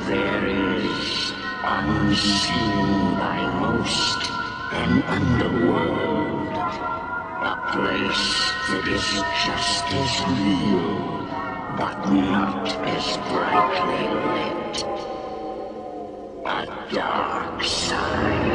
There is, unseen by most, an underworld. A place that is just as real, but not as brightly lit. A dark side.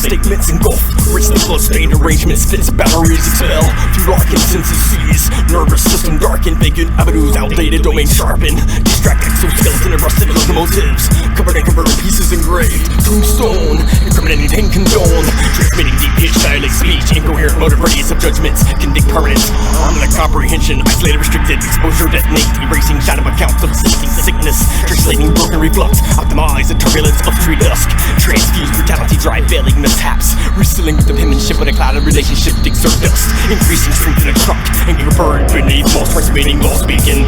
Statements engulf, richly blood-stained arrangements, fits, batteries expel, few rockin' senses seize, nervous system darkened, vacant avenues outdated, domain sharpened, distract exoskeleton and rusted locomotives, covered in converted pieces engraved, tombstone, incriminating and condone, transmitting deep pitch, dialect speech, incoherent motor radius of judgments, convict permanence, armament comprehension, isolated, restricted, exposure, detonate, erasing shadow accounts of existing sickness, translating broken reflux, optimize the turbulence of tree dusk, transfuse brutality, dry failing mishaps, resealing with the penmanship of a clouded relationship, exert dust, increasing strength in a trunk, and a bird beneath most transmitting laws speaking.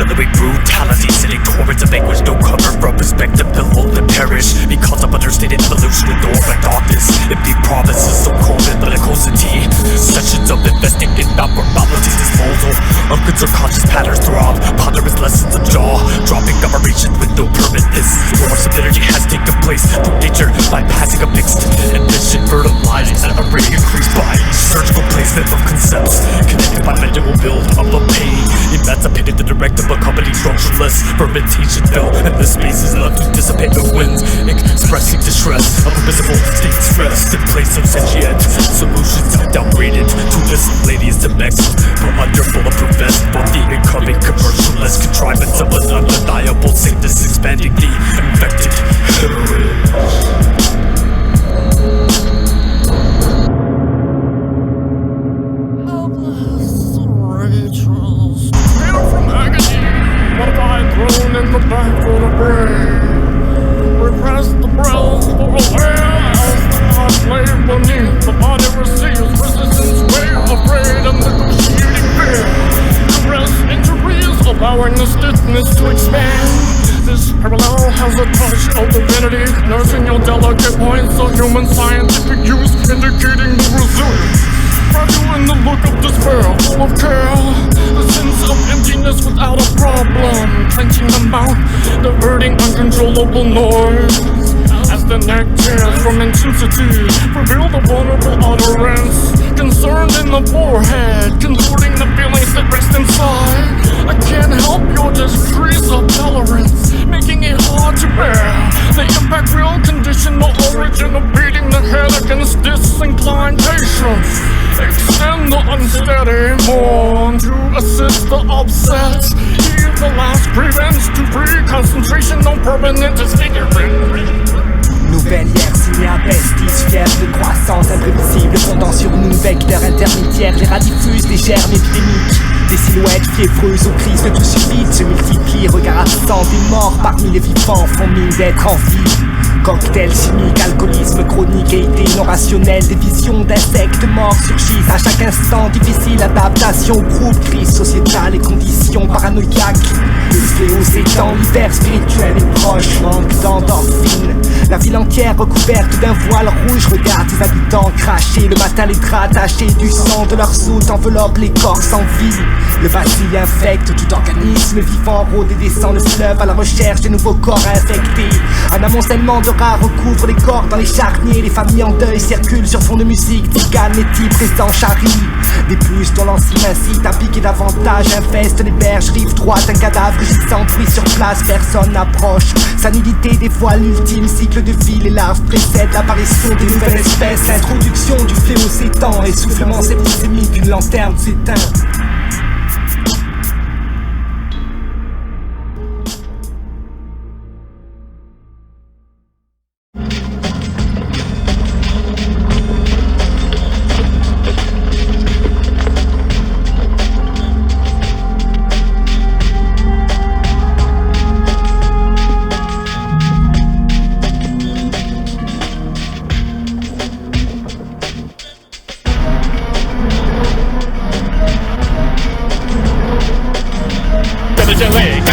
The living brutality, sitting torrents of anguish, no cover from perspective, below the perish because of understated evolution with door and darkness. Empty provinces, so cold in bellicosity. Sessions of investing in abnormalities, disposal of goods or conscious patterns throb. Ponderous lessons of jaw, dropping operation with no permanence. Force of energy has taken place through nature, bypassing a mixed ambition, fertilized at a rate increased by surgical placement of concepts, connected by magical build up of pain, emancipated the directive of company structureless. Fermentation fell, and the space is left to dissipate the winds, expressing distress of a visible state stress in place of sentient solutions downgraded to miscellaneous to max, but under bulletproof vest for the incoming commercialist contrivance of an undeniable sickness expanding the infected hemorrhage. Thrown in the back of the brain, repress the breath for a while as the heart lay beneath. The body receives resistance, way afraid of negotiating fear. Duress injuries, allowing the stiffness to expand. This parallel has a touch of divinity, nursing your delicate points of human scientific use, indicating the resilience. Fragile in the look of despair, full of care. The sense of emptiness without a problem, clenching the mouth, diverting uncontrollable noise. As the neck tears from intensity, reveal the vulnerable utterance. Concerned in the forehead, contorting the feelings that rest inside. I can't help your decrease of tolerance, making it hard to bear. The impact, real condition, the origin of beating the head against disinclined patience. Extend the unsteady mourn to assist the upset. Heave the last grievance to free concentration, no permanent disfigurement. Nouvelle Yersinia, Pestis, fièvre de croissance imprévisible, fondant sur nous, vecteurs intermédiaires, les rats diffusent des germes épidémiques. Des silhouettes fiévreuses aux crises de tout subite se multiplient, regards absents des morts parmi les vivants font mine d'être en vie. Cocktail chimique, alcoolisme chronique et idées non rationnelles, des visions d'insectes morts surgissent à chaque instant. Difficile adaptation au groupe, crise sociétale et conditions paranoïaques. fléau s'étend, l'hiver spirituel est proche, manque d'endorphine. La ville entière recouverte d'un voile rouge regarde ses habitants cracher. Le matin les draps tachés du sang de leurs os enveloppent les corps sans vie. Le bacille infecte tout organisme vivant, rôde et descend le fleuve à la recherche de nouveaux corps infectés. Un amoncellement de rats recouvre les corps dans les charniers. Les familles en deuil circulent sur fond de musique tigane, les types restant charris. Des puces dont l'encime incite à piquer davantage, infeste les berges, rive droite, un cadavre sans bruit sur place, personne n'approche. Sa nudité dévoile l'ultime cycle de vie, les larves précèdent l'apparition des nouvelles espèces. L'introduction du fléau s'étend, essoufflement septicémique, une lanterne s'éteint.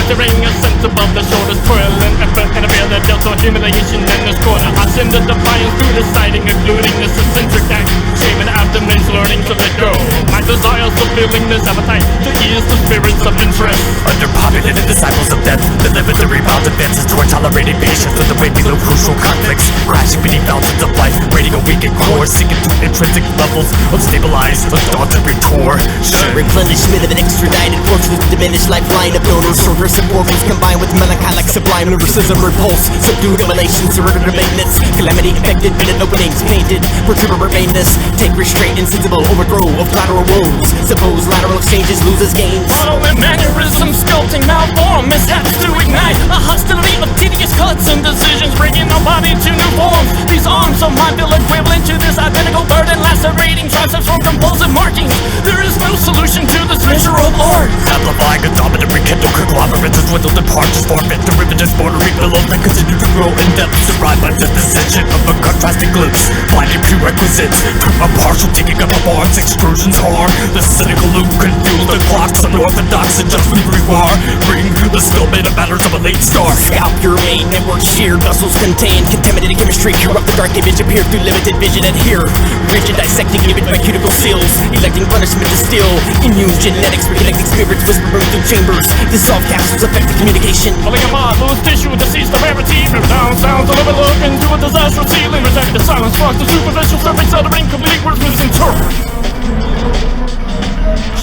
Gathering a sense above the shoulders, toil and effort and a fear that dealt on humiliation and this quarter. I send a defiance through deciding, including this eccentric act. Shame and abdomen's learning to let go. My desires fulfilling this appetite to ease the spirits of interest. Underpopulated disciples of death that live with the rebound advances toward tolerating patience with the way below crucial conflicts. Crashing beneath mountains of life, raiding a weakened core, sinking to intrinsic levels of stabilized, undaunted retort. Replenishment of an extradited force with diminished lifeline of donors. Subversive organs combined with melancholic sublime lyricism repulse. Subdued emanations, surrender to maintenance. Calamity infected, bitten openings painted. Perturber remainless. Take restraint, insensible overthrow of collateral wounds. Suppose lateral exchanges loses gains. Bottling mannerisms, sculpting malform mishaps to ignite a hostility of tedious cuts and decisions, bringing our body to new forms. These arms of mine feel equivalent to this identical burden, lacerating triceps from compulsive markings. There is no solution to this measure of art. Amplifying a dominant rekindle conglomerates as dwindled departures forfeit derivatives bordering below that continue to grow in depth. Derived by the decision of a contrasting glimpse, finding prerequisites to a partial taking up of arms. Extrusions are the cynical loop confuse the clocks. Unorthodox adjustment rewired, bring the still made of matters of a late star. Scalp your main network sheared, vessels contained contaminated chemistry, corrupt the dark image appear through limited vision. Adhere rigid dissecting image by cuticle seals, electing punishment to still immune genetics, reconnecting spirits whisper through chambers. Dissolve capsules affecting communication. Pulling apart loose tissue to seize the rarity. Rip down sounds to overlook into a disastrous ceiling. Reject the silence, fuck the superficial surface uttering complete words misinterpret.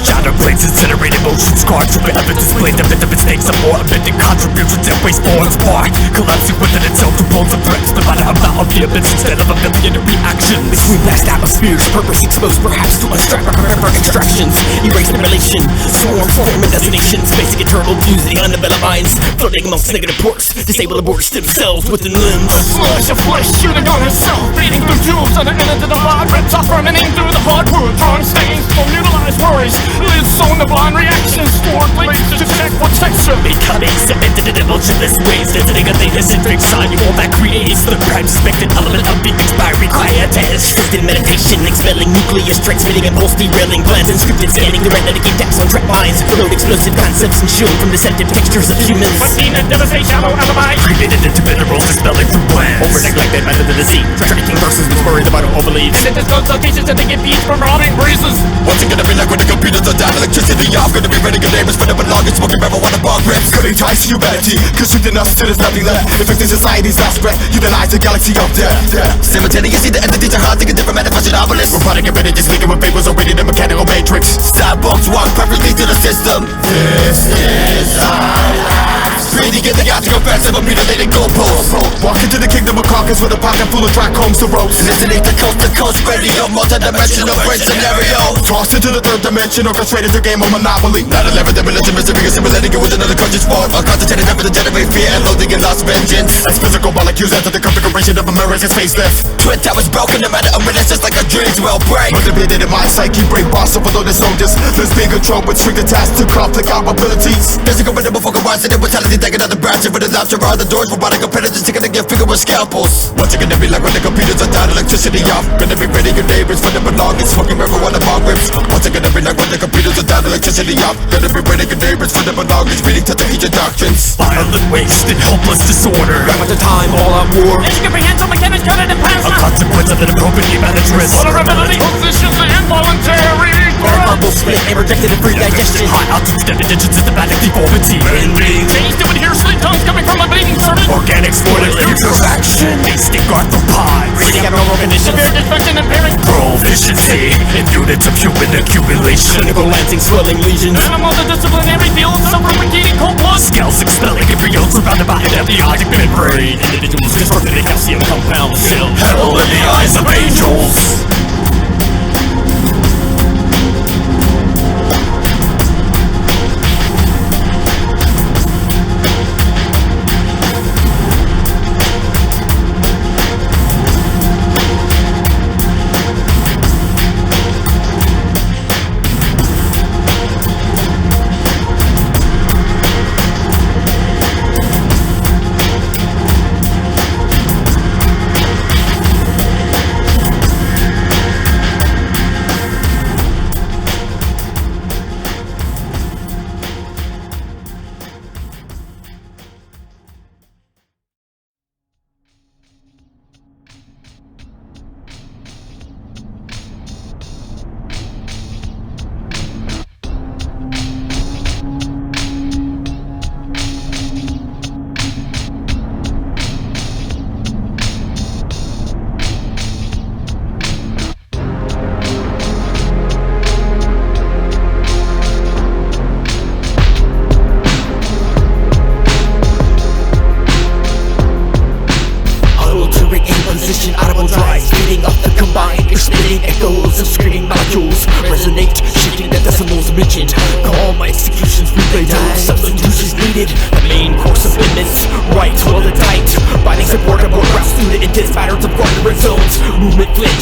Shadow plates, incinerated motion scarred to evidence displayed the myth of its makes a more abundant contributions and waste forms apart, collapsing within itself to pose the threats, no matter amount of vehemence instead of a million reactions. Between vast atmospheres, purpose exposed perhaps to unstrapped for extractions. Erase the relation, swarm, form and destinations, basic eternal views of the undeveloped minds, floating amongst negative ports, disable aborts themselves within limbs. A slush of flesh shooting on herself, beating through tubes on the end of the blood, reptiles fermenting through the hardwood, drawing stains from mutilized worries. Lids sewn to blind reactions, stored plates to check for texture. Becoming cemented in emotionless ways, visiting a latest eccentric sign that creates the prime suspected element of the expiring quietist. Assisted meditation, expelling nucleus, transmitting impulse, derailing plans, encrypted, scanning the retina to keep taps on trapped minds, reload explosive concepts and shield from deceptive textures of humans. But seen and devastate shallow alibi, created into minerals, dispelling through plans. Over neglected method of deceit, tracking verses with worried about overleads. and it goes locations that they get beats from robbing breezes. What's it gonna be like when the computers are down? Electricity off, gonna be ready, good neighbors for the belongings, smoking marijuana bong rips. Could entice humanity, constricting us till there's nothing left. Infecting society's last breath, euthanize the galaxy of death. Simultaneously, the entities are hunting a different manifested obelisk. We're running embedded, just leaking with vapors already the mechanical matrix. Cyborgs walk perfectly to the system. This is our life. Breathing in the galactic offensive of mutilated goalposts. Walk into the kingdom of carcass with a pocket full of dry combs to roast. Listening to coast to coast radio, multi-dimensional brain scenario. Tossed into the third dimension, orchestrated the game of Monopoly. 9/11, the militant misery, assimilating it with another conscious form. A concentrated effort to generate fear and loathing and lost vengeance. As physical molecules enter the configuration of America's facelift. Twin towers broken, no matter a minute, just like a dreams will break. Motivated in my psyche, brain boss overloaded soldiers. Let's be in control with strict tasks to conflict our abilities. Physical rhythm of rising in mortality, taking out the branch for the lobster are the doors. Robotic competitors taking to get finger with scalpels. What's it gonna be like when the computers are down, electricity off? Gonna be ready your neighbors for the belongings, smoking marijuana bong rips. What's it gonna be like when the computers are down, electricity off? Gonna be ready your neighbors for the belongings, reading to the ancient doctrines. Violent waste and helpless disorder. Back at the time, all out war. Incomprehensible mechanics counted in A past. consequence of inappropriately managed risk. Vulnerability. Positions and involuntary. Bubble split and rejected and free digestion. High altitude definition, systematic deformity. Bending. Tasty with here slit tongues coming from a bleeding surface. Organic spoilage putrefaction. Wasting arthropods. Breathing abnormal conditions. Severe dysfunction impairing. Proficiency in units of human accumulation. Clinical lancing swelling lesions. Animal disciplinary fields suffocating cold blood. Scales expelling embryos surrounded by an amniotic membrane. Individuals constructed a calcium compound cell. Hell in the eyes of angels.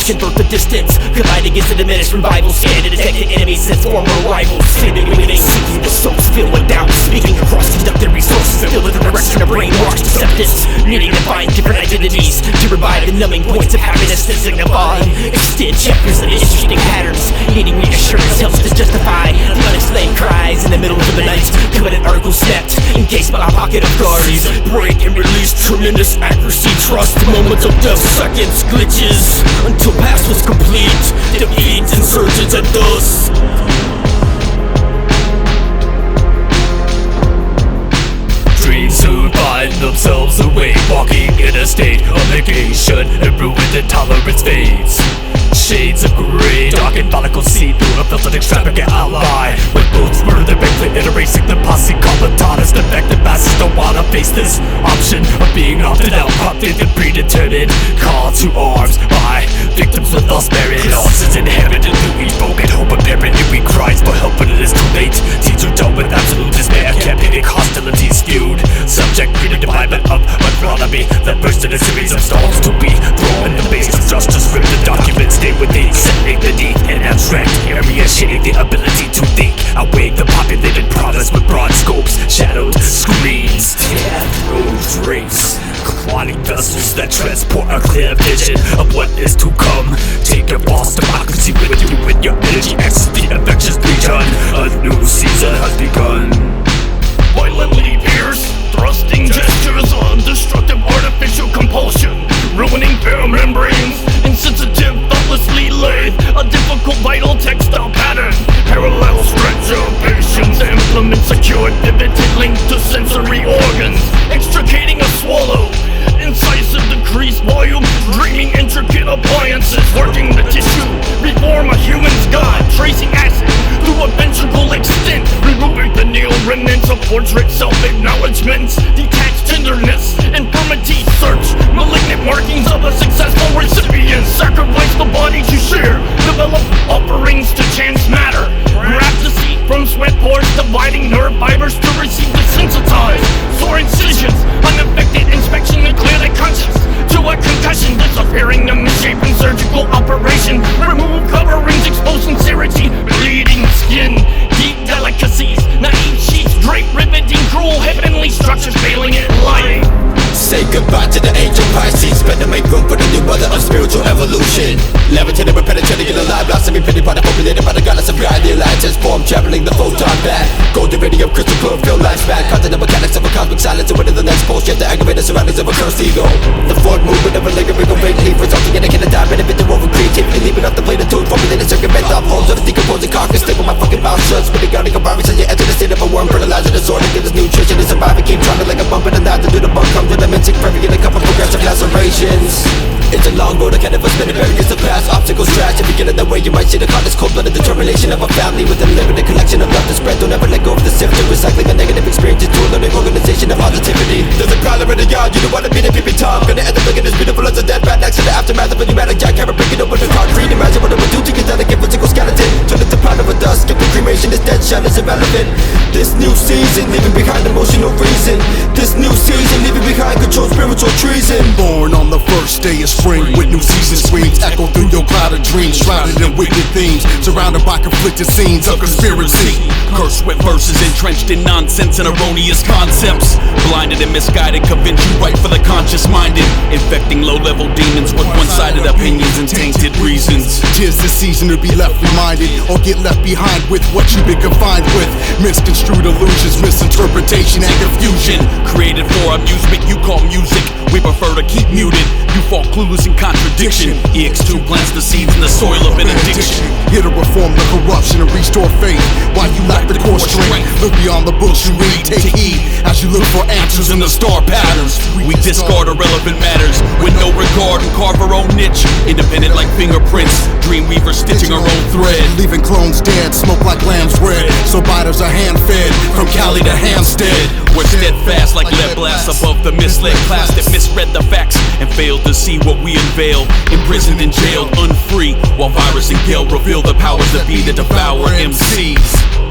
Convert the distance, collide against the diminished revival. Scan to detect the enemies since former rivals. Sleeping and winning, seeking the souls filled with doubt. Speaking across deductive resources, still in the direction of brainwashed deceptives. Needing to find different identities to revive the numbing points of happiness that signify. Extend chapters of interesting patterns. Needing reassurance helps to justify unexplained cries in the middle of the night. Commit an article snapped, encased by a pocket of guards. Break and release tremendous accuracy. Trust moments of death, seconds, glitches. Until past was complete, defeat insurgents at dusk. Dreams soon find themselves awake, walking in a state of negation, and ruined intolerance fades. Shades of grey, darkened follicles see through a filtered extravagant alibi. With boots murder quickly erasing the posse comitatus. Defective masses don't wanna face this option of being opted out, prompted and predetermined. Call to arms by victims with lost merit. Loss is inherited through each broken hope apparent. If we cries for help but it is too late. Teacher done with absolute despair. Campaigning hostilities skewed. Subject predetermined of agronomy that burst in a series of stalls to be thrown in the base of justice. Rip the documents stay within, settling beneath an abstract area, shading the ability to think. Outweighing the populated promise with broad scopes, shadowed screens. Death row drapes, clotting vessels that transport a clear vision of what is to come. Take your false democracy with you, with your energy exit the infectious legion. A new season has begun. Violently pierced, thrusting gestures on destructive artificial compulsion, ruining bare membranes, insensitive, thoughtlessly laid, a difficult vital textile pattern, parallel stretch of patience, implement secured, pivoted, linked to sensory organs, extricating a swallow, incisive decreased volume, dreaming intricate appliances, working the tissue, reform a human's god, tracing acid through a ventricle extent, removing pineal remnants of portrait self-acknowledgements, detached tenderness, infirmity search, malignant markings of a successful recipient, sacrifice the body to share, develop offerings to chance matter, graft the seed from sweat pores, dividing nerve fibers to receive desensitized, sore incisions, unaffected inspection to clear the conscience, to a concussion, disappearing the misshapen surgical operation, remove coverings, expose sincerity, bleeding skin, deep delicacies, naive sheets, drape, riveting, cruel, heavy destruction, failing it, lying. Say goodbye to the ancient Pisces, better make room for the new mother of spiritual evolution. Levitating, we're penetrating in the live blast, semi-pity body populated by the goddess of God. The alliance form, traveling the photon back. Golden radium, crystal chlorophyll, lifespan. Continental mechanics of a cosmic silence, and within the next pole, shift the aggravated surroundings of a cursed ego. The forward movement of a lingering awake, resulting in a kind of time, benefit to over creativity, leaving off the platitude, formulated circumvent off holes of the decomposing carcass. Stay with my fucking mouth shut, spitting out a virus as you enter the state of a worm, fertilizer disorder, get this nutrition to survive and keep trying like a bump in the night to do the bunk, come to the minting, perfect in a couple progressive lacerations. It's a long road, I can't ever spin it, barriers to pass, obstacles trash. If you get in the way, you might see the caught this cold-blooded determination of a family with a limited collection of love to spread. Don't ever let go of the sifter, recycling a negative experiences to a learning organization of positivity. There's a crowd in the yard, you don't wanna be the pippy top. Gonna end up looking as beautiful as a dead rat next to the aftermath of a pneumatic jackhammer, breaking open the concrete. Imagine what it would do to your delicate physical skeleton. Turn it to powder of dust, skip the cremation, this dead shell is irrelevant. This new season, leaving behind emotional reason. This new season, leaving behind control, spiritual treason. Born on the first day of spring with new season screams echo through your cloud of dreams, shrouded in wicked themes, surrounded by conflicted scenes of conspiracy. Cursed with verses entrenched in nonsense and erroneous concepts. Blinded and misguided, convince you right for the conscious-minded. Infecting low-level demons with one-sided opinions and tainted reasons. 'Tis the season to be left reminded or get left behind with what you've been confined with. Misconstrued illusions, misinterpretation and confusion. Created for amusement, you call music. We prefer to keep muted. You fall clueless in contradiction. EX2 plants the seeds in the soil of benediction. Here to reform the corruption and restore faith while you lack the core strength. Look beyond the books you read, take heed as you look for answers in the star patterns. We discard irrelevant matters with no regard and carve our own niche. Independent like fingerprints, dreamweaver stitching our own thread. Leaving clones dead, smoke like lamb's bread. So biters are hand-fed from Cali to Hampstead. We're steadfast like lead blasts above the misled class that misread the facts and failed to see what we unveil. Imprisoned and jailed, unfree, while Virus and Gale reveal the powers that be that devour MCs.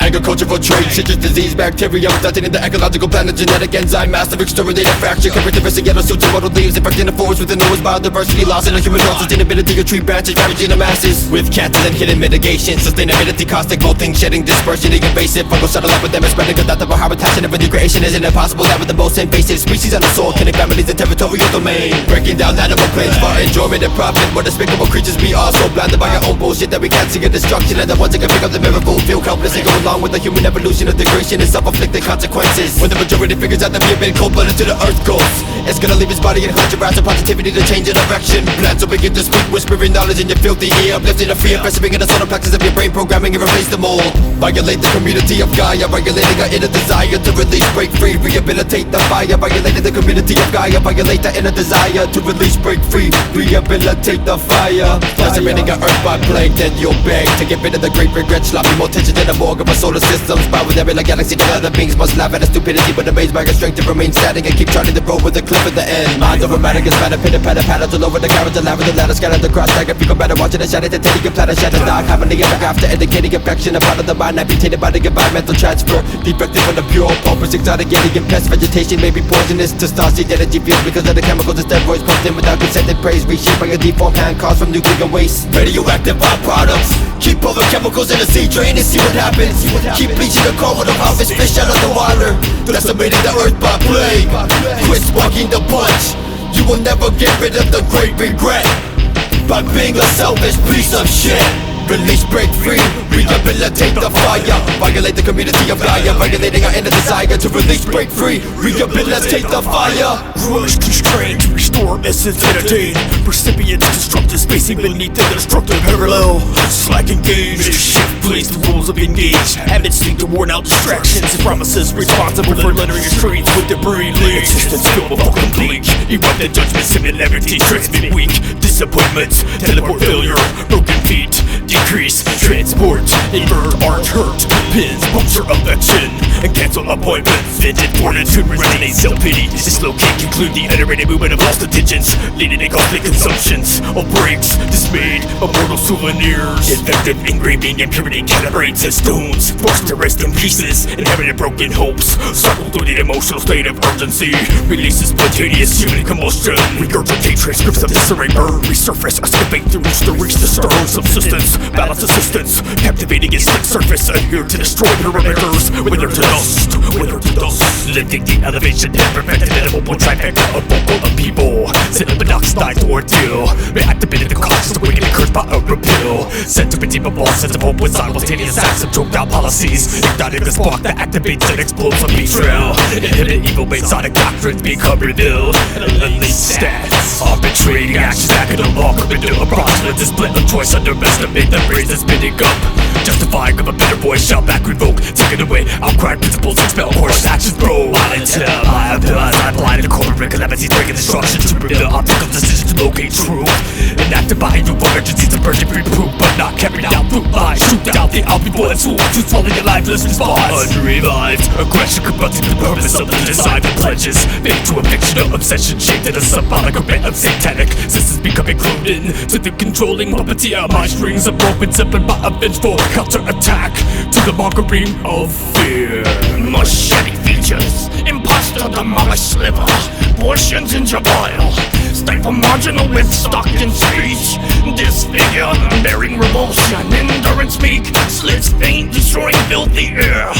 Agricultural trade, citrus disease, bacterium, stunting in the ecological planet, genetic enzyme, massive exterminated fracture, characteristic yellow suits and mottled leaves, infecting the forest with the newest biodiversity loss in a human health, sustainability of tree branches, ravaging the masses. With cancer and hidden mitigation, sustainability, caustic molting, shedding, dispersion, invasive, fungal shuttle epidemic, spreading adaptable habitat, and every creation isn't impossible. That with the most invasive species on the soul, killing families in territorial domain, breaking down animal planes for enjoyment and profit. What despicable creatures we are, so blinded by our own bullshit that we can't see a destruction, and the ones that can pick up the miracle feel helpless and go along with the human evolution of degradation and self-inflicted consequences. When the majority figures out that we have been cold-blooded to the earth goes, it's gonna leave his body in hundred rounds of positivity to change the direction. Plans will begin to speak, whispering knowledge in your filthy ear, uplifting the fear, festering in the solar plexus of your brain, programming and replace them all. Violate the community of Gaia, regulating our inner desire to release, break free, rehabilitate the fire. Violating the community of Gaia, violate the inner desire to release, break free, rehabilitate the fire. Lacerating our earth by plague, then you'll beg to get rid of the great regret, sloppy more tension than the morgue of a solar system. Spy with every like galaxy, the other beings must laugh at our stupidity, but amazed by our strength to remain static and keep charting the road with a cliff at the end. Mind over matter gets matter, pitter patter, paddles all over the carriage, the ladder, the ladder, scattered across stagger. Fecal matter, watching it shatter, titanic and platter, shatter, dark, harmony, ever after, indicating affection, a part of the mind, amputated by the environmental transfer, defective from the pure, pulpers, exotic, alien pest, vegetation may be poisonous to starseed energy fields because of the chemicals and steroids pumped in without consented praise, reshaped by a deformed hand caused from nuclear waste. Radioactive byproducts, keep all the chemicals in the sea drain and see what happens. Keep bleaching the coral to harvest fish out of the water, decimating the earth by plague. Quit walking the punch, you will never get rid of the great regret by being a selfish piece of shit. Release, break free, rehabilitate the fire. Violate the community of Gaia, regulating our inner desire to release, break free, rehabilitate the fire. Rush constrained to restore essence, entertain recipients, destructive spacing beneath the destructive parallel. Slack engaged, shift place the rules of engage. Habits lead to worn out distractions and promises responsible for littering your streets with debris leaks. Existence filled with fucking bleak, erupted judgment, similarity, transmit weak disappointments, teleport failure, broken feet, increase, transport, invert, arch, hurt, pins, puncture of the chin, and cancel appointments. Vivid fortitude resonates, self-pity, dislocate, conclude the iterated movement of lost attentions, leading to costly consumptions of breaks, dismayed, immortal souvenirs, infected engraving, impurity, calibrates and stones, forced to rest in pieces, inherited broken hopes, struggle through the emotional state of urgency, releases spontaneous human combustion, regurgitate transcripts of disarray, burn, resurface, excavate through to reach the stern subsistence, balance assistance, captivating its slick surface, adhere to destroy perimeters, wither to dust, lifting the elevation, perfected edible trifecta of vocal upheaval, cinnamon oxidized ordeal, reactivated the conscious awakening cursed by a repeal, sent to redeem a false sense of hope with simultaneous acts of choked out policies, igniting the spark that activates and explodes a betrayal, inhibit evil-based sonic doctrines become revealed, and elite stats, arbitrating actions that can unlock a window of fraudulent display of choice, underestimate the phrase that's spinning up, justifying of a bitter voice, shout back, revoke, taking away, outcry principles, expel horse actions, bro, I tell, I appeal, I apply to corporate calamities, breaking destruction to reveal optical decisions to locate truth, enacted by new emergencies, emerging free proof, but not carried out through lies, shoot out the out before it's swoop, to swallow your lifeless response, unrevived, aggression confronting the purpose of the design that pledges, fate to a fictional obsession, shaped in a symbolic event of satanic systems becoming clued in to the controlling puppeteer, my strings are broken, tempered by a vengeful counter-attack to the mockery of fear. Machete features, imposter demolished sliver, portions in vile, stifle marginal with stock in speech, disfigure, bearing revulsion, endurance meek, slits faint, destroying filthy air,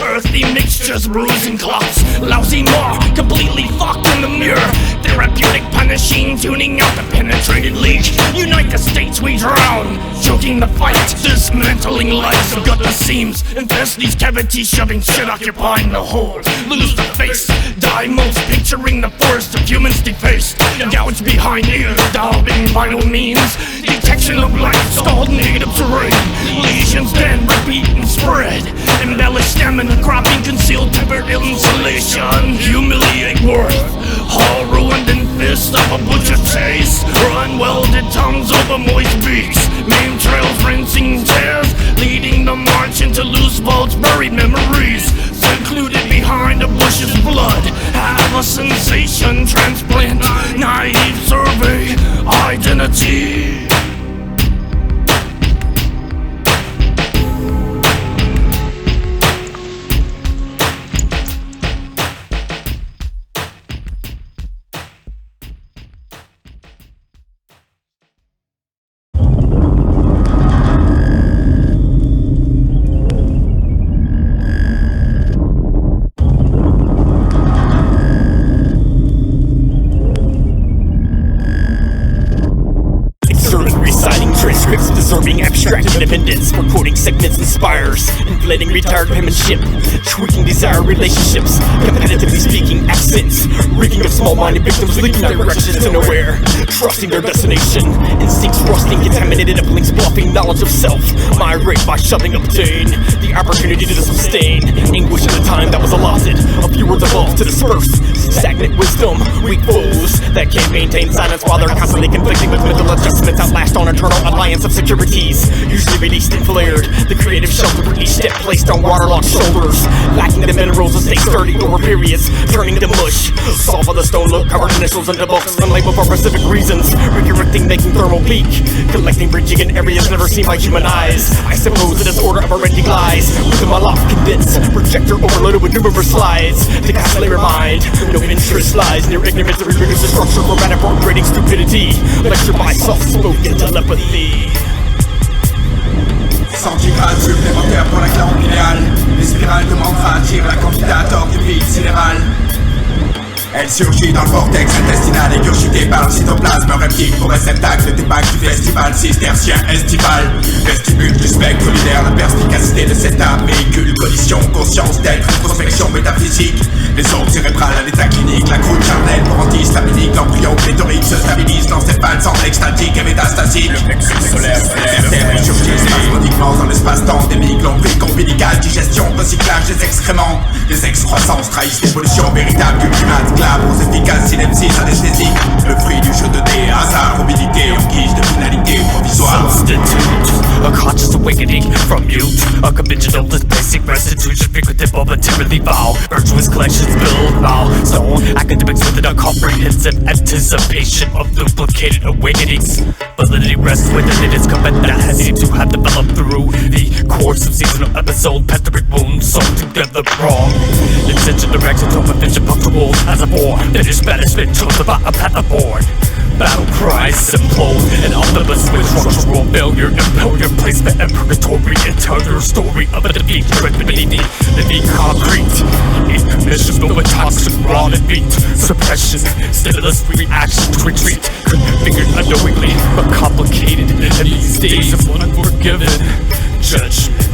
earthy mixtures, bruising clots, lousy maw, completely fucked in the mirror, therapeutic punishing, tuning out the penetrated leak, unite the states we drown, choking the fight, dismantling lives, gut the seams, infest these cavities, shoving shit, occupying the whole, lose the face, die most, picturing the forest of humans defaced, gouge behind ears, daubing vital means, detection of light, stalled native terrain, lesions then repeat and spread, embellish stamina, cropping concealed tempered insulation, humiliate worth, all ruined in fist of a butcher's chase, unwelded tongues over moist beaks, main trails rinsing tears, leading the march into loose vaults, buried memories, secluded behind a bush's blood, have a sensation transplant, naive survey, identity. Deserving abstract independence, recording segments inspires, inflating retired penmanship, tweaking desired relationships, competitively speaking accents, reeking of small-minded victims, leaking directions to nowhere, trusting their destination, instincts rusting, contaminated uplinks, bluffing knowledge of self, migrate by shoving obtain, the opportunity to sustain, anguish of the time that was allotted, a few words evolved to disperse, stagnant wisdom, weak foes, that can't maintain silence while they're constantly conflicting with mental adjustments, outlast on eternal alliance of securities, usually released and flared, the creative shelter for each step placed on waterlogged shoulders, lacking the minerals to stay sturdy over periods, turning to mush, soft of the stone look, covered initials into books, unlabeled for specific reasons, redirecting, making thermal peak, collecting, bridging in areas never seen by human eyes, I suppose the disorder of renting lies, within my loft condensed, projector overloaded with numerous slides, to constantly remind, no interest lies near ignorance to reproduce the structure for manipulating stupidity, lecture by soft-spoken telepathy. Centigrade supplémentaire pour la glande pinéale. Les spirales de mantra attirent la candidate hors du vide sidéral. Elle surgit dans le vortex intestinal, égurgitée par le cytoplasme reptile pour réceptacle des bacs du festival cistercien estival. Vestibule du spectre lunaire, la perspicacité de cette âme, véhicule, collision, conscience d'être, introspection métaphysique. Les ondes cérébrales à l'état clinique, la croûte charnelle pour anti-histaminique, l'embryon pléthorique se stabilise, l'encéphale semble extatique et métastatique. Le plexus solaire terre surgit spasmodiquement dans l'espace-temps endémique, lombrique, ombilical, digestion, recyclage des excréments. Les excroissances trahissent l'évolution véritable du primate. Aux efficaces synapses anesthésiques, le fruit du jeu de dés, hasard, mobilité en guise de finalité provisoire. Substitute, a conscious awakening from mute. Unconventionalist basic residues frequented momentarily vow. Virtuous collections build milestone. Academics with an incomprehensive anticipation of duplicated awakenings. Validity rests within its command that has seemed to have developed through the course of seasonal episode. Pestis wounds sewn together wrong. Intention direction to a vision punctual as a bore. Finished banishment chose about a path aboard. Battle cries implode, an omnibus with structural failure. Impel your placement and purgatory and tell your story of a defeat directly beneath the concrete. Impermissionable with toxic raw and beat. Suppression, stimulus reaction to retreat. Configured unknowingly, but complicated in these days of unforgiven judgment.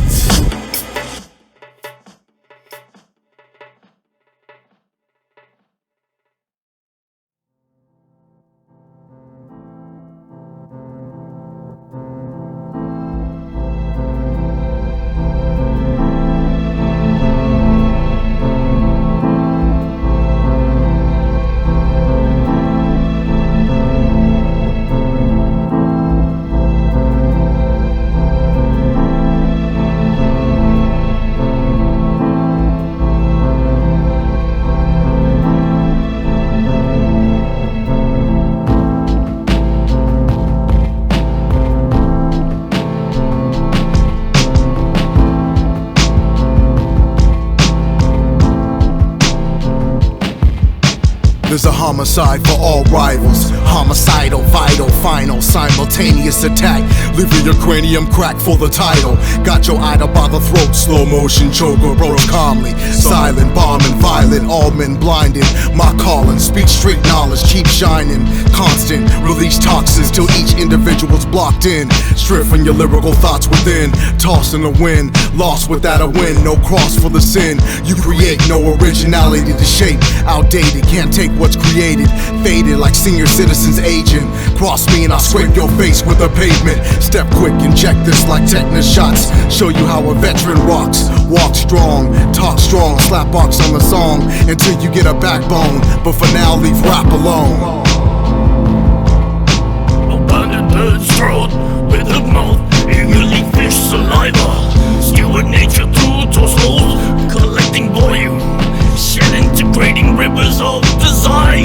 There's a homicide for all rivals. Homicidal, vital, final, simultaneous attack. Leaving your cranium cracked for the title. Got your idol by the throat, slow motion choke approach calmly. Silent, bombing, violent, all men blinded. My calling, speak street knowledge, keep shining. Constant, release toxins till each individual's blocked in. Strip from your lyrical thoughts within. Tossed in the wind, lost without a win. No cross for the sin. You create no originality to shape. Outdated, can't take what's created. Faded like senior citizens aging. Cross me and I'll scrape your face with a pavement. Step quick and check this like tetanus shots. Show you how a veteran rocks. Walk strong, talk strong, slap box on the song until you get a backbone. But for now, leave rap alone. Abandoned bird's throat with a mouth, eagerly fish saliva. Skewing nature through torsos, collecting volume. Shed integrating rivers of desire.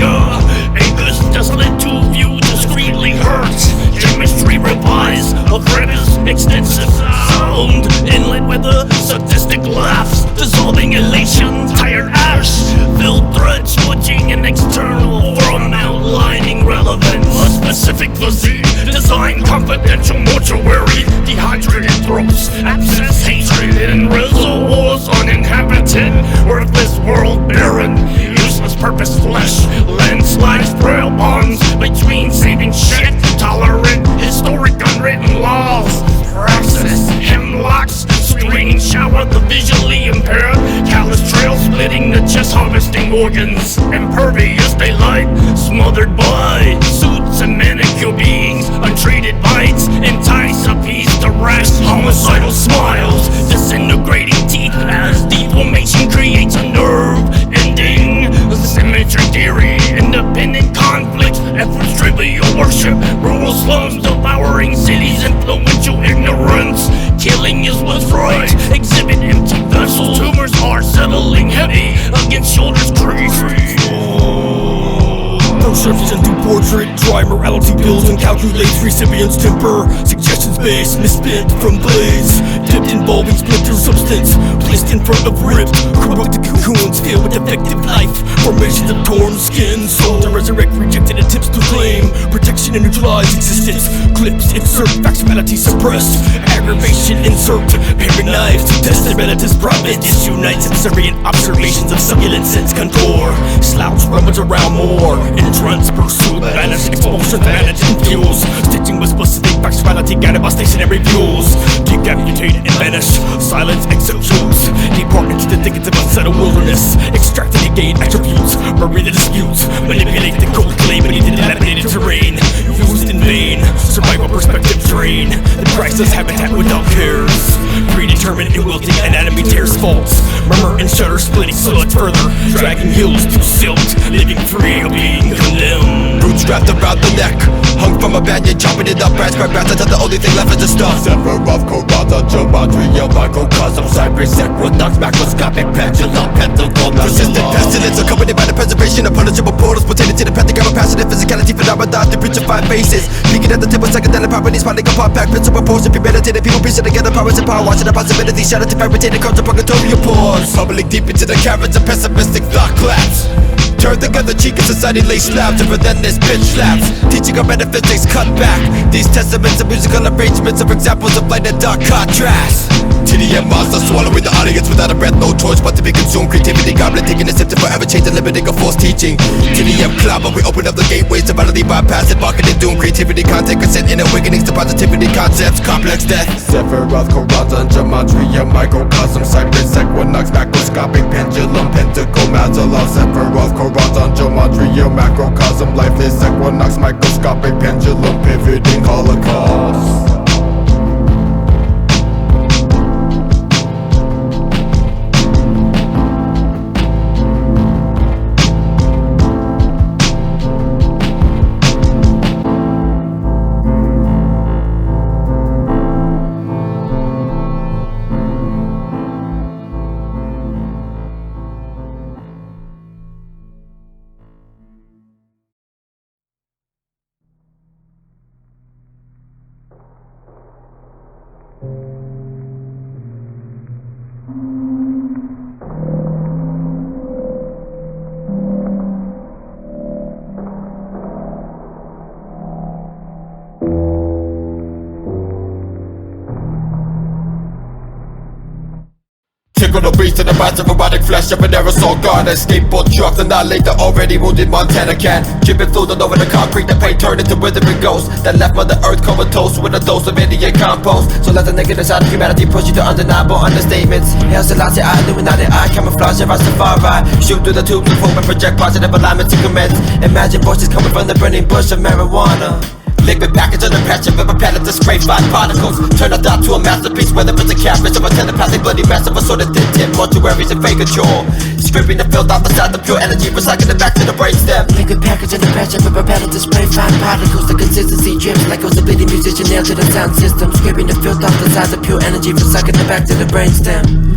Acres desolate to view discreetly hurts. Chemistry revised of rivers extensive sound. Inlet with a sadistic laughs. Dissolving elation, tired ash. Filled threads, switching an external from outlining relevant. A specific physique, design confidential mortuary. Dehydrated throats, abscess, hatred in reservoirs uninhabited. Worthless world barren, useless purpose flesh. Landslides, frail bonds between saving shit. Tolerant, historic unwritten laws. Process, hemlocks, screening shower the visually impaired. Callous trail splitting the chest, harvesting organs. Impervious daylight, smothered by suits and manicure beings. Untreated bites, entice a piece to rest. Homicidal smiles, disintegrating teeth as deformation creates a nerve ending. Symmetry theory, independent conflicts, efforts trivial worship. Rural slums devouring cities, influential ignorance. Killing is what's right, exhibit empty vessels. Tumors are settling heavy against shoulders crease. Perception to portrait, dry morality bills and calculates recipient's temper. Suggestions based, misspent from blaze. Dipped involving splinter substance, placed in front of ripped. Corrupted cocoons filled with defective life. Formations of torn skin, sold to resurrect rejected attempts to claim. Protection and neutralize existence. Clips insert, factuality suppressed. Aggravation insert, parent knives to test their relatives' profit. Disunites subservient observations of succulent sense contour. Slouch rummage around more. Entrance pursuit, banish expulsion, managing fuels. Stitching with specific factuality guided by stationary views. Decapitate and vanish, silence executes. Depart into the thickets of unsettled wilderness. Extract and negate attributes, bury the disputes. Manipulate the cold clay beneath the dilapidated terrain. Used in vain, survival perspective drain. The priceless habitat without cares. Predetermined and wilting anatomy tears faults. Murmur and shudder splitting sludge further. Dragging hills to silt, living free of being condemned. Roots wrapped around the neck, hung from a banyan, chopping it up branch by branch until the only thing left is the stump. Sever of Corrada, gematria, microcosm, cypress, equinox, macroscopic pendulum, pentacle, persistent pestilence, accompanied by the preservation of punishable portals pertaining to the pentagram of passionate physicality, phenomena, the breach of 5 faces, peaking at the tip of psychedelic properties, piling upon pack, pits of proportion, premeditated, people piecing together powers and power, watching the possibilities, shattered to fabricated, comes to purgatorial pores, bubbling deep into the caverns of pessimistic thought collapse. Turn the other cheek in society lay slabs, and then this bitch slaps. Teaching of metaphysics cut back. These testaments of musical arrangements are examples of light and dark contrast. TDM monster swallowing the audience without a breath, no choice but to be consumed. Creativity goblin taking a sip to forever change and limiting a false teaching. TDM cloud, but we open up the gateways to finally bypass it, marketing doom. Creativity, content, consent, inner awakenings to positivity concepts, complex death. Sephiroth, Corona, gematria, microcosm, cypress, equinox, macroscopic pendulum, pentacle, mazalov, Sephiroth, Corona, gematria, macrocosm, lifeless, equinox, microscopic pendulum, pivoting, holocaust. Tickle the beast in the massive erotic flesh of an aerosol guard. A skateboard trucks annihilate the already wounded Montana cat. Dripping fluid all over the concrete, the paint turned into withering ghosts that left Mother Earth comatose with a dose of Indian compost. So let the negative side of humanity push you to undeniable understatements. Hail Selassie, I illuminati, I camouflage your Rastafari. Shoot through the tubes of hope and project positive alignment to commence. Imagine voices coming from the burning bush of marijuana. Liquid package under pressure, rubber pellet to spray fine particles. Turn a thought to a masterpiece, whether it's a canvas of a telepathic bloody mess of a sort of tip, mortuaries and fake control. Scraping the filth out the side, the pure energy, recycling it back to the brainstem. Liquid package under pressure, rubber pellet to spray fine particles. The consistency drips like it was a bleeding musician nailed to the sound system. Scraping the filth out the side, the pure energy, recycling it back to the brainstem.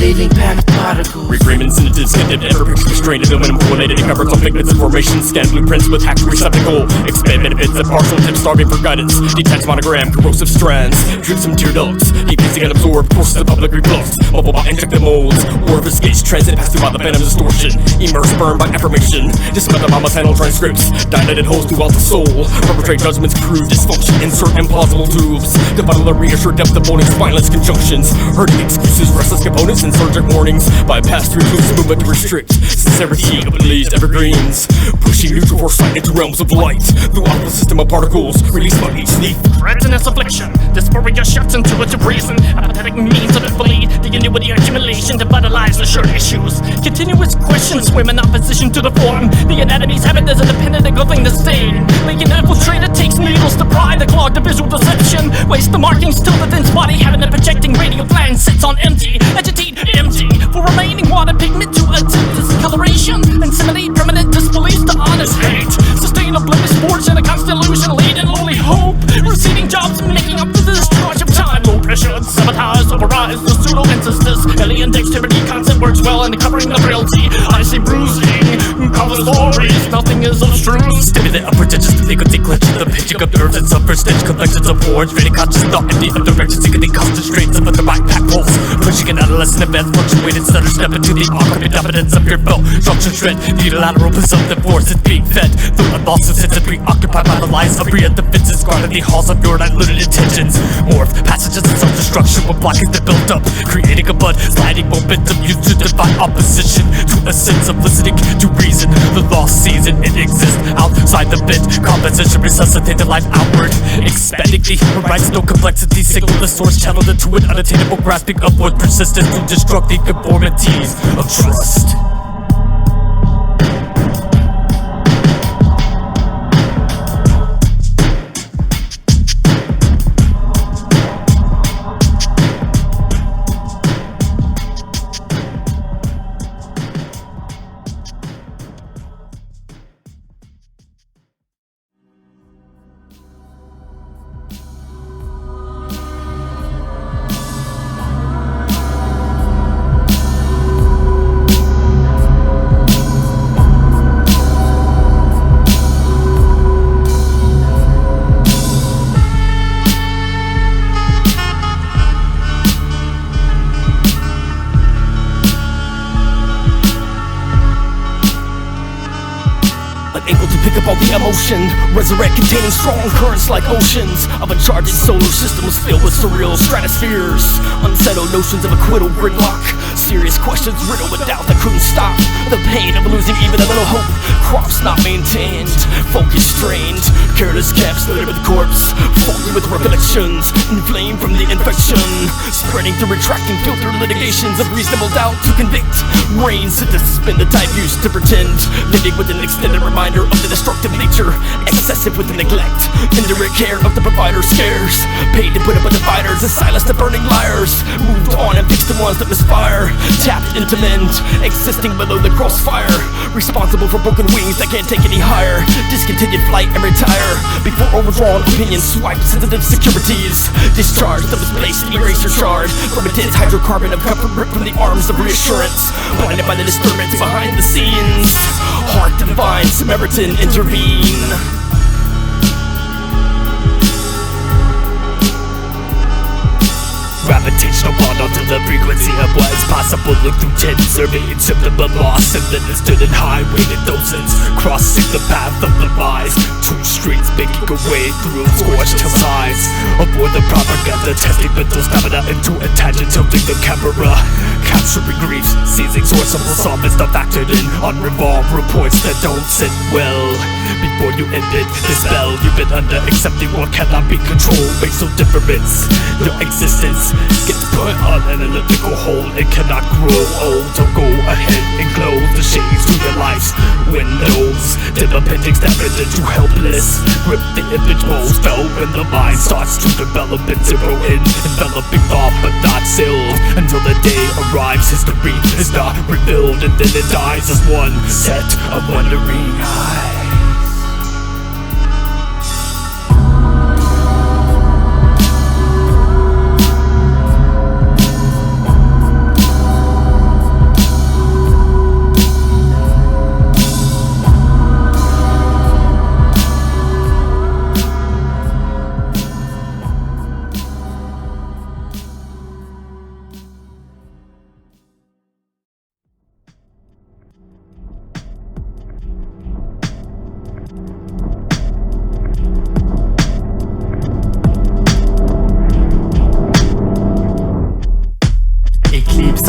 Bleeding packed particles. Reframing synonyms, condemned ever pictures restrained, aluminum coordinated in covered on pigments and formations, scan blueprints with hacked receptacle, expand benefits and partial tips starving for guidance, detached monogram, corrosive strands, drips from tear ducts, heat pacing and absorbed, courses of public rebuffs, bubble by injected molds, orifice gates transit passed through by the venom distortion, immersed burned by affirmation, dismembered by channel transcripts, dilated holes throughout the soul, perpetrate judgments, crude dysfunction, insert implausible tubes, develop the reassured depth of bony spineless conjunctions, hurting excuses, restless components, insurgent warnings, bypass through loose movement to restrict sincerity of blazed evergreens, pushing neutral foresight into realms of light throughout the system of particles released by each leaf. Retinous affliction, dysphoria shuts intuitive reason, apathetic means of ability, the ingenuity accumulation to vitalize the shared issues. Continuous questions swim in opposition to the form. The anatomy's habit is independent of gulping the stain. Like an infiltrator takes needles to pry the clog to visual deception. Waste the markings till the dense body having a projecting radial gland sits on empty. Agitate empty for remaining water pigment to attempt discoloration. Inseminate permanent disbelief to honest hate. Sustain a blemish forged in a constant illusion, leading only hope. Receiving jobs making up for the discharge of time. Low pressure, sabotage, overrides the pseudo ancestors. Alien dexterity concept works well in covering the frailty. I see bruising, cover stories, nothing is abstruse. Stimulate a prodigious iniquity, clutching the pitching of nerves and suffers, stitch collections of forge, really conscious thought in the other direction, seeking the constant strains of the backpack pulse. Pushing an adolescent advance, fluctuated stutter, step into the oncoming evidence of your foe. Structure shred, the unilateral presumptive force is being fed through a lost sense and preoccupied by the lies of real defenses, guarding the halls of your diluted intentions. Morph passages of self-destruction with blockage that built up, creating a bud, sliding momentum used to defy opposition to a sense of listening to reason. The lost season, it exists outside the bit. Composition resuscitate the life outward, expanding the horizon, no complexity, signal the source channeled into an unattainable grasping upward, persistent to destruct the conformities of trust. Pick up all the emotion, resurrect containing strong currents like oceans of uncharted solar systems filled with surreal stratospheres. Unsettled notions of acquittal gridlock, serious questions riddled with doubt that couldn't stop the pain of losing even a little hope. Crops not maintained, focus strained, careless camps littered with corpse, foggy with recollections, inflamed from the infection, spreading through retracting filtered litigations of reasonable doubt to convict. Reigns to suspend the type used to pretend, living with an extended reminder of the destructive nature, excessive with the neglect, indirect care of the provider scarce, paid to put up with dividers and silence the burning liars, moved on and fixed the ones that misfire, tapped into mend, existing below the crossfire, responsible for broken wings that can't take any higher, discontinued flight and retire, before overdrawn opinions swipe sensitive securities, discharged the misplaced eraser shard, from a dense hydrocarbon of comfort ripped from the arms of reassurance, blinded by the disturbance behind the scenes, heart divine Samaritan intervene. Gravitational bond onto the frequency of what is possible. Look through 10 surveying symptom of loss, and then stood in high weighted dozens, crossing the path of the lies. 2 streets making a way through scorched hillsides. Avoid the propaganda, testing mental stamina into a tangent, tilting the camera, capturing griefs, seizing source of psalmist not factored in on revolve reports that don't sit well. Before you end it, this spell you've been under, accepting what cannot be controlled makes no difference. Your existence gets put on an elliptical hole, it cannot grow old. So go ahead and close the shades to your life's windows. Dim appendix that rendered you helpless. Grip the image molds, fell when the mind starts to develop and zero in, enveloping thought but not sealed. Until the day arrives, history is not revealed, and then it dies as one set of wondering eyes.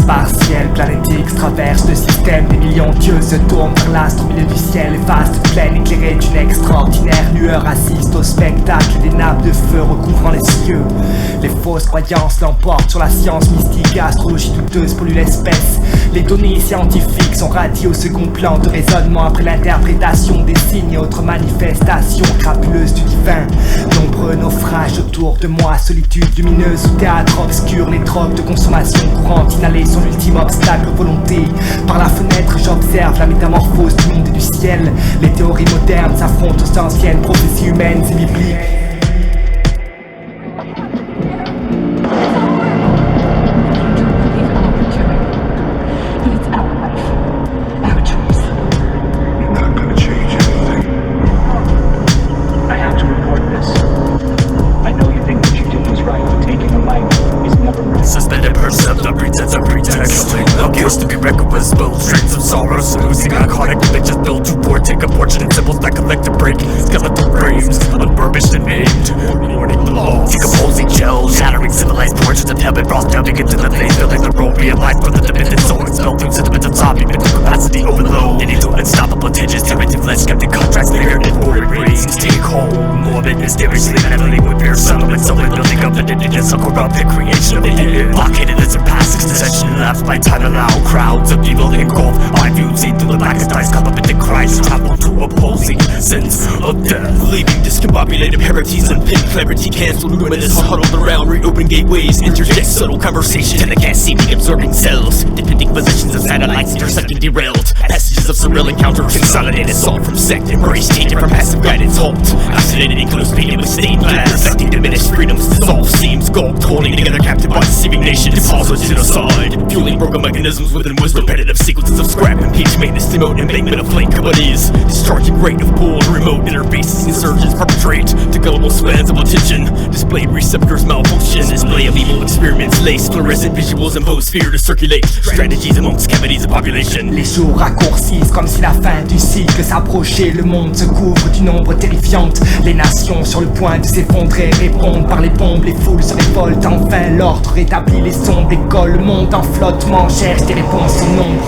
Partiel, planétique, traverse le système. Des millions d'yeux se tournent vers l'astre au milieu du ciel. Et vaste plaine éclairée d'une extraordinaire lueur assiste au spectacle des nappes de feu recouvrant les cieux. Les fausses croyances l'emportent sur la science mystique et astrologie douteuse pollue l'espèce. Les données scientifiques sont radiées au second plan de raisonnement après l'interprétation des signes et autres manifestations crapuleuses du divin. Nombreux naufrages autour de moi, solitude lumineuse ou théâtre obscur. Les drogues de consommation courante inhalées sont l'ultime obstacle aux volontés. Par la fenêtre j'observe la métamorphose du monde et du ciel. Les théories modernes s'affrontent aux anciennes prophéties humaines et bibliques. Suspended percept, a pretense, a pretext. Appears to be reckoned with both strings of sorrows. Losing iconic images built to partake of fortunate symbols that collect and break skeletal frames, unfurbished and maimed. Morning law, decomposing gels, shattering civilized portraits of heaven, frost delving into the place, filling the road, realized for the dependent soul, expelled through sentiments of zombie, mental capacity overload. Leading to unstoppable tensions, primitive flesh, skeptic contracts, layered in forward rings. Take home, morbid, mysteriously, mentally with fear, settlement, someone building up an indigenous, so corrupt the creation of the hidden. Blockaded as their past extension, lapsed by time allow crowds of evil engulf. I viewed seen through the blackest eyes, caught up into Christ, travel to opposing sins of death. Leaving discombobulated heresies and pin clarity canceled, luminous huddled around, reopen gateways, interject subtle conversation, and I can't see me absorbing cells, depending positions of satellites, intersecting derailed passages of surreal encounter, consolidated assault from sect, embrace taken from passive guidance. Rezult, accident enclosed painted with stained glass, reflecting diminished freedoms, dissolve seams gulped, holding together captive by deceiving nations, deposit genocide, fueling broken mechanisms within wisdom, repetitive sequences of scrap, impeach maintenance, demote, embankment of flame companies, discharging rate of pool, remote interfaces, insurgents perpetrate to gullible spans of attention, displayed receptors malfunction, display of evil experiments, lace fluorescent visuals impose fear to circulate, strategies amongst cavities of population. Les jours raccourcissent comme si la fin du cycle s'approchait. Le monde se couvre d'une ombre terrifiante. Les nations sur le point de s'effondrer répondent par les bombes, les foules se révoltent. Enfin l'ordre rétablit les sombres écoles. Le monde en flottement cherche des réponses au nombre.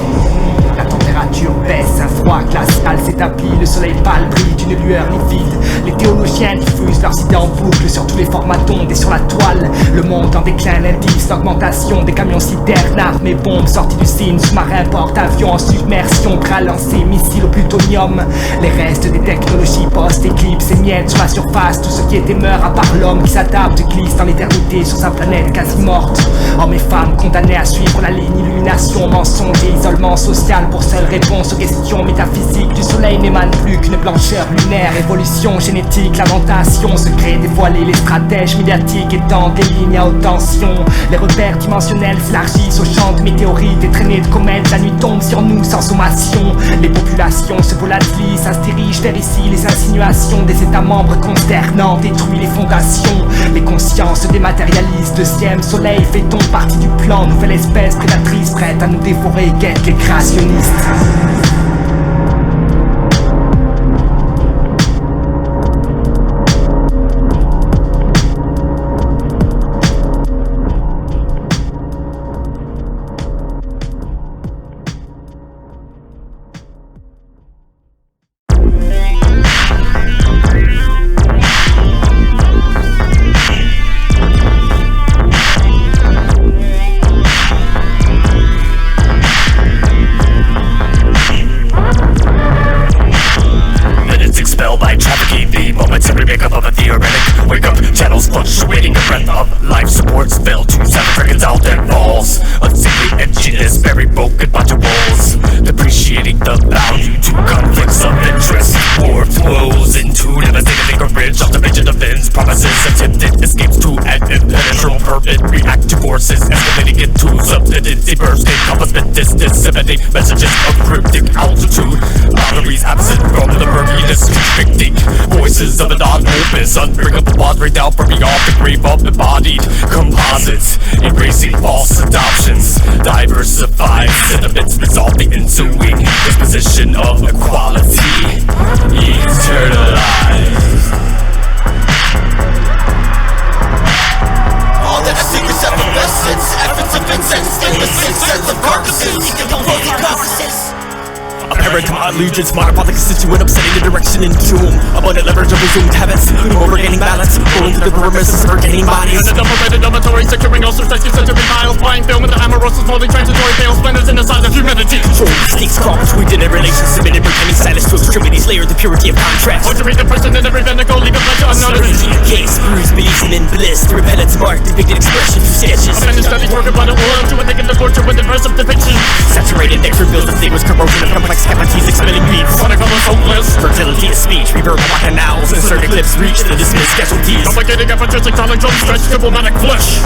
La température baisse, un froid glacial s'établit. Le soleil pâle brille d'une lueur livide. Les théologiens diffusent leurs idées en boucle sur tous les formats d'ondes et sur la toile. Le monde en déclin, l'indice d'augmentation des camions citernes, armées, bombes sorties du cygne, sous-marins, porte-avions en submersion, prêts à lancer missiles au plutonium. Les restes des technologies post-éclipse émiettent sur la surface. Tout ce qui était meurt à part l'homme qui s'adapte glisse dans l'éternité sur sa planète quasi morte. Hommes et femmes condamnés à suivre la ligne illumination, mensonge et isolement social pour seule réponse aux questions métaphysiques. Du soleil n'émane plus qu'une blancheur lunaire. Évolution génétique, lamentation, secret dévoilé. Les stratèges médiatiques étendent les lignes à haute tension. Les repères dimensionnels s'élargissent au champ de météorites et traînées de comètes. La nuit tombe sur nous sans sommation. Les populations se volatilisent, se dirigent vers ici. Les insinuations des états membres consternants détruisent les fondations. Les consciences se dématérialisent. Deuxième soleil fait-on partie du plan. Nouvelle espèce prédatrice prête à nous dévorer. Guette les créationnistes. Fluctuating the breath of life supports fail to seven dragons out and falls. Unseemly edginess, very broken modules, depreciating the value to conflicts of interest. War flows into devastating anchorage, observation defends promises, attempted escapes to an impenetrable permit, react to forces, escalating into substantive burst, encompassment distance, disseminating messages of cryptic altitude, boundaries absent from the murkiness, constricting voices of a non-opus, unbringable bonds right down from beyond the grave of embodied composites, erasing false adoptions, diversified sentiments resolving ensuing disposition of equality, eternalized. All that I seek is effervescence, efforts of incense, innocent sets of carcasses. Apparent allegiance, monopathic constituent, upsetting the direction in doom. Abundant leverage of resumed habits, no more regaining balance, rolling through the perimeters of regaining bodies. And the double-minded dormitory, securing all perspectives, century miles, flying film with the amorous, molding transitory fail splendors in the size of humidity. Control mistakes, crawl between dinner relations, submitted, pretending silence to extremities, layered the purity of contrast. Or to read the person in every ventacle, leave a pleasure unnoticed. Case, bruised, believing in bliss, the repellent's mark, depicted expression through sketches. And the studies working by the oil to a thick in the torture with the verse of depiction. Saturated nectar builds the flavors, corrosion of complex cavities, expelling beats. Chronicle is hopeless. Fertility of speech, reverb of canals, inserted clips reach the dismissed casualties. Complicating efforts, ecologic drum stretch, diplomatic flesh.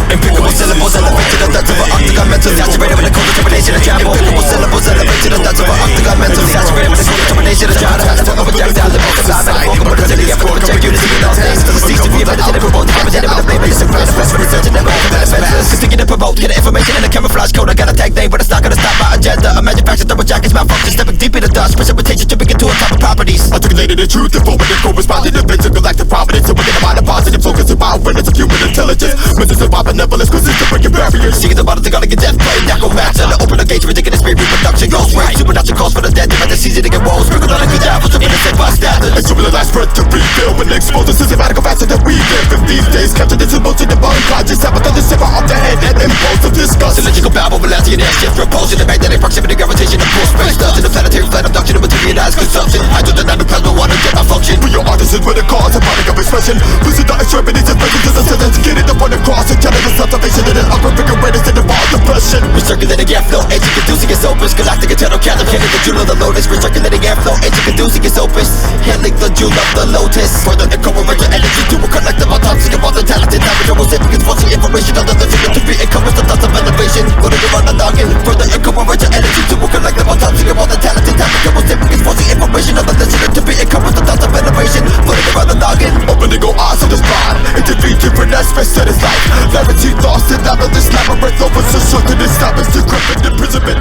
Impeccable syllables elevated to the depths of an octagon mental, saturated with the cold determination of travel. Impeccable syllables elevated to the depths of an octagon mental, saturated with the cold determination of travel. Has to overject down the most alive and the vocal productivity of the protect unity in all things. Doesn't cease to be meditated, promote, decapitated with a blame, it's impressed, research and never advanced. Continue to promote, hidden information in the camouflage code. I got a tag name, but it's not gonna stop my agenda. A manufactured double jackets malfunction, stepping deep in the dust, precipitation to begin to uncover properties. Articulated the truth, informative, corresponding to galactic providence. So we're gonna mind a positive focus about awareness of human intelligence. Messages of our benevolence, consistent breaking barriers. Seeking the bottom to gotta get death play, knuckle match. And the open the gates, ridiculous spirit reproduction. Ghost right, supernatural calls for the dead. Divide the season to get walls, sprinkled on a good apples of innocent bystanders. And super the last breath to refill when expose the systematic facet that we live in these days. Captured into motion, the bone conscious, have the simmer off the head and impulse of disgust. Illegical babble, velocity and air shift, repulsion, the magnetic proximity, gravitation, and pull space. Dust in the planetary flight, abduction, and materialized consumption. Hydrodynamic plasma, water, jet malfunction. For your artisans, with a cause, a product of expression. Visit the extremities and presence to the sentence. Get it up on the cross and tell it observation in an upper figure greatest in the ball depression. Recirculating airflow, aging conducing its opus. Galactic eternal cavalcade, the jewel of the lotus. Recirculating airflow, aging conducing its opus. Handling the jewel of the lotus. Further incorporate your energy to a collective autopsy of all the talented damage. Or recipients forcing information on the living to be encouraged the thoughts of elevation. Putting it on the noggin. Further incorporate your energy to a collective autopsy of all the talented damage. Or recipients forcing information on the listener to be encouraged the thoughts of elevation. Putting it on the noggin. Opening all eyes of the spine. And defeat different aspects of his life. Clarity lost and out of this labyrinth. Over constructed and established decrepit imprisonment.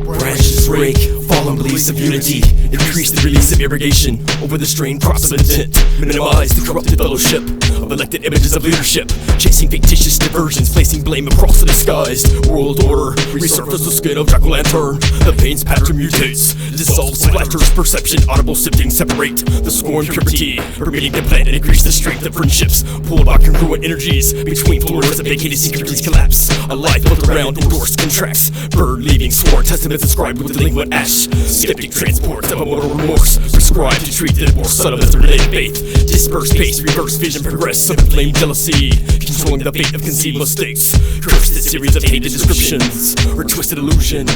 Branches break, fallen beliefs of unity. Increase the release of irrigation over the strained cross of intent. Minimize the corrupted fellowship of elected images of leadership. Chasing fictitious diversions, placing blame across the disguised world order. Resurface the skin of jack-o'-lantern. The pain's pattern mutates, dissolves, splatters perception. Audible sifting separate the scorn purity, permitting the plant and increase the strength of friendships. Pulled by congruent energies between floors of vacated securities collapse. A life built around endorsed contracts. Bird leaving sworn testaments inscribed with delinquent ash. Skeptic transports of a mortal remorse, prescribed to treat the more subtle as related faith. Disperse pace, reverse vision, progress of inflamed jealousy, controlling the fate of conceived mistakes. Cursed series of hated descriptions, or twisted illusion.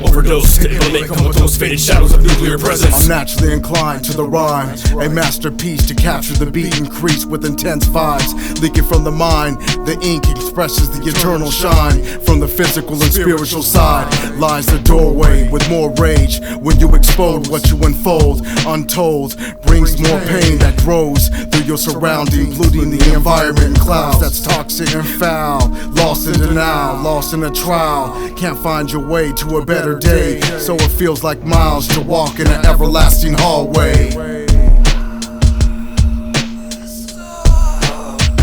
Overdose to eliminate comatose faded shadows of nuclear presence. I'm naturally inclined to the rhyme, a masterpiece to capture the beat, increase with intense vibes, leaking from the mind. The ink expresses the eternal shine. From the physical and spiritual side lies the doorway with more rage. When you expose what you unfold, untold brings more pain that grows through your surrounding, including the environment and clouds that's toxic and foul. Lost in denial, lost in a trial, can't find your way to a better day, so it feels like miles to walk in an everlasting hallway.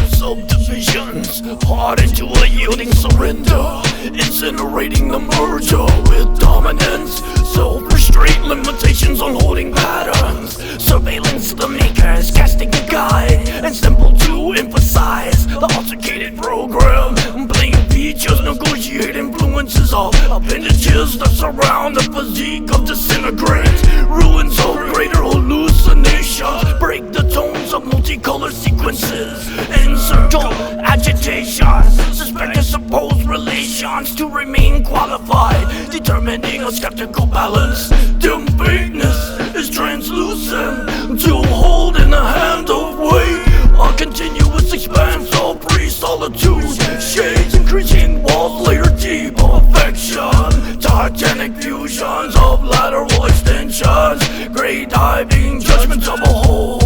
Subdivisions, hard into a yielding surrender, incinerating the merger with dominance. Self-restraint, limitations on holding patterns. Surveillance, the makers, casting a guide, and simple to emphasize the altercated program. Playing features, negotiate influences of appendages that surround the physique of disintegrate. Ruins of greater hallucinations, break the tones of multicolored sequences. Encircle agitation, suspect and suppose relations to remain qualified, determining a skeptical balance. Dim fakeness is translucent to hold in the hand of weight. A continuous expanse of pre-solitude, shades increasing walls layer deep affection. Titanic fusions of lateral extensions, great diving judgments of a whole.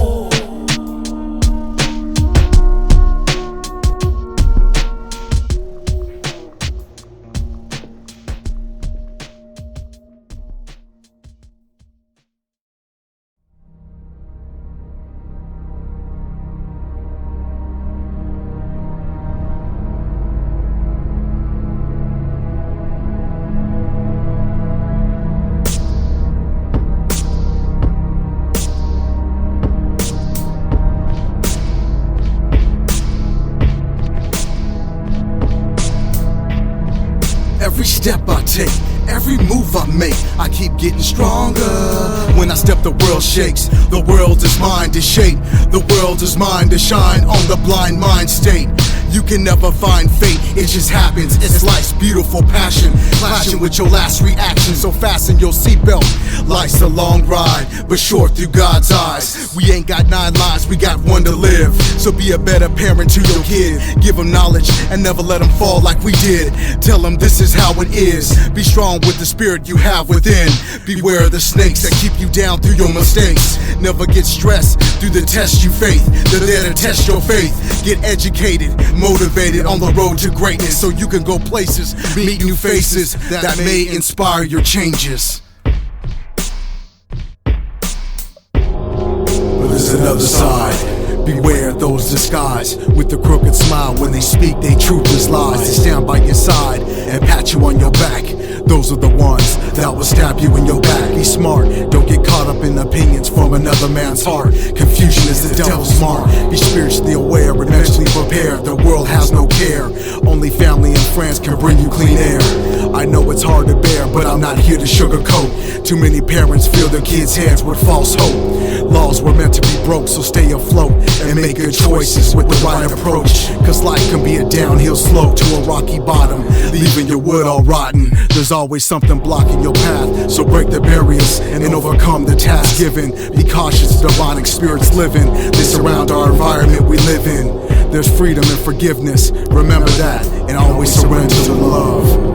Every step I take, every move I make, I keep getting stronger. When I step, the world shakes. The world is mine to shape. The world is mine to shine on the blind mind state. You can never find fate, it just happens. It's life's beautiful passion, clashing with your last reaction. So fasten your seatbelt. Life's a long ride, but short through God's eyes. We ain't got 9 lives, we got 1 to live. So be a better parent to your kid. Give them knowledge and never let them fall like we did. Tell them this is how it is. Be strong with the spirit you have within. Beware of the snakes that keep you down through your mistakes. Never get stressed through the test you face. They're there to test your faith. Get educated, motivated on the road to greatness, so you can go places, meet new faces that may inspire your changes. But there's another side. Beware those disguised with the crooked smile. When they speak, they truth is lies. They stand by your side and pat you on your back. Those are the ones that will stab you in your back. Be smart, don't get caught up up in opinions from another man's heart. Confusion is the devil's mark. Be spiritually aware and mentally prepared. The world has no care. Only family and friends can bring you clean air. I know it's hard to bear, but I'm not here to sugarcoat. Too many parents fill their kids' heads with false hope. Laws were meant to be broke, so stay afloat and make good choices with the right approach. Cause life can be a downhill slope to a rocky bottom, leaving your wood all rotten. There's always something blocking your path, so break the barriers and overcome the task given. Be cautious, demonic spirits living. They surround our environment we live in. There's freedom and forgiveness, remember that, and always surrender to love.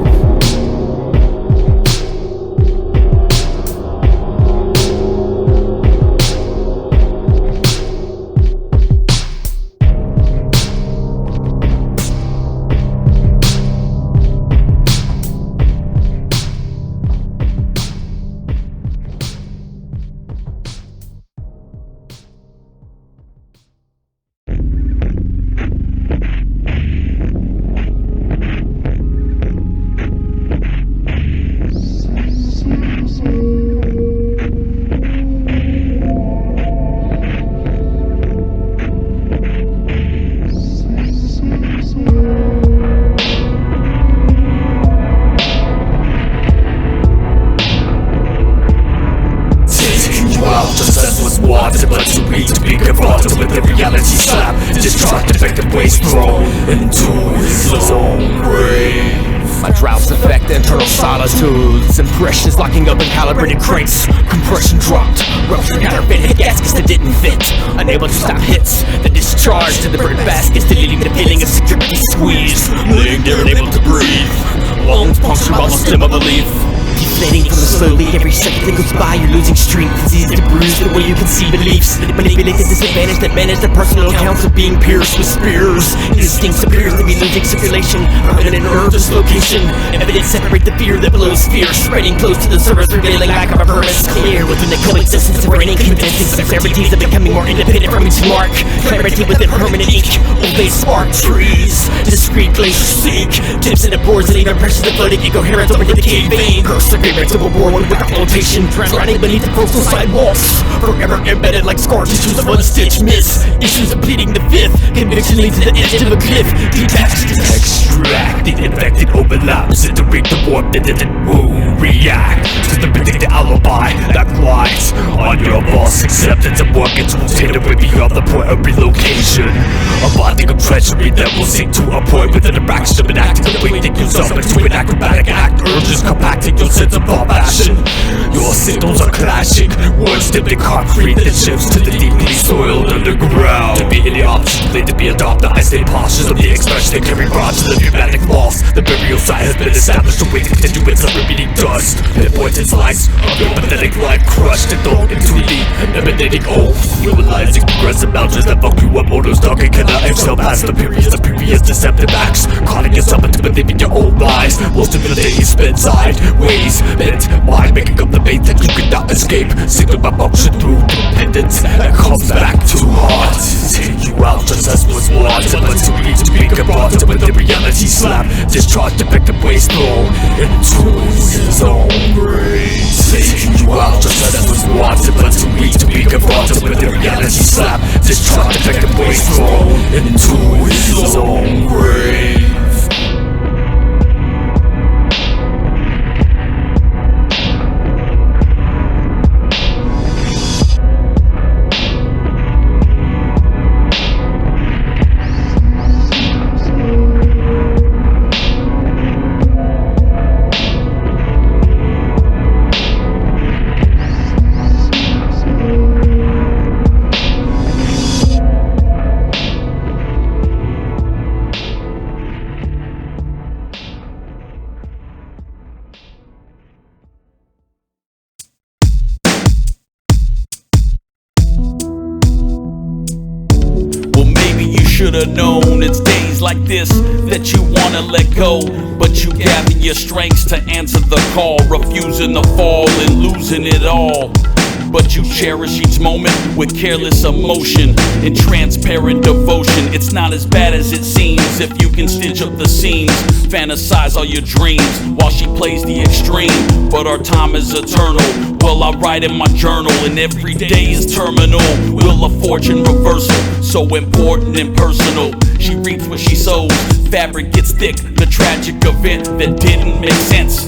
But too weak to be confronted with the reality slap. Destructive effective waste thrown into his own grave. My droughts affect internal solitudes. Impressions locking up in calibrated crates. Compression dropped, ruptured counterfeit gaskets that didn't fit. Unable to stop hits that discharged in the burnt baskets, deleting the feeling of security squeeze. Laying there unable to breathe, lungs punctured while the stem of a leaf. Deflating from the slowly, every second that goes by you're losing strength. It's easy to bruise the way you can see beliefs. Manipulate the disadvantage that manage the personal accounts of being pierced with spears. Instincts appears to be losing circulation, permanent nerve dislocation. Evidence separate the fear that blows fear, spreading close to the surface, revealing lack of a purpose. Clear within the coexistence of raining convincing severities of becoming more independent from each mark. Clarity within permanent ink, old they spark trees. Discreet glaciers seek tips into pores and even pressures the floating incoherence over the decayed vein. Perseverance of a war one without flotation, drowning beneath the coastal sidewalks, forever embedded like scar tissues of unstitched myths. Issues of pleading the fifth, conviction leads to the edge of a cliff. Detached, extracting infected overlaps, iterate the warp that didn't move. React to the predicted alibi that glides on your false acceptance of work. It's rotated way beyond the point of relocation. A bonding of treachery that will sink to a point within a fraction of an act, equating yourself into an acrobatic act. Urges compacting your sense of compassion. Your signals are clashing, words tipped in concrete that shifts to the deeply soiled underground. To be any option, to be adopted, I stay cautious of the expression that carry branches of humatic loss. The burial site has been established, awaiting continuance of repeating dust. Pinpointed slice of your pathetic life crushed and thrown into the emanating oath. Realizing progressive mountains that fuck you up, motos dark and cannot excel past the periods of previous deceptive acts. Calling yourself into believing your own lies. Most of the day you spend sideways, bent mind making up the bait that you cannot escape. Signal by function through dependence that comes back too hard. Take you out just as was wanted, but too weak to be confronted with the reality slap. Discharged defective waste thrown into his own grave. Taking you out just as was wanted, but too weak to be confronted with the reality slap. Discharged defective waste thrown into his own grave. Should've known it's days like this that you wanna let go, but you gather your strengths to answer the call, refusing to fall and losing it all. But you cherish each moment with careless emotion and transparent devotion. It's not as bad as it seems if you can stitch up the seams, fantasize all your dreams while she plays the extreme. But our time is eternal. Well, I write in my journal, and every day is terminal. Will of fortune reversal, so important and personal. She reaps what she sows, fabric gets thick. The tragic event that didn't make sense,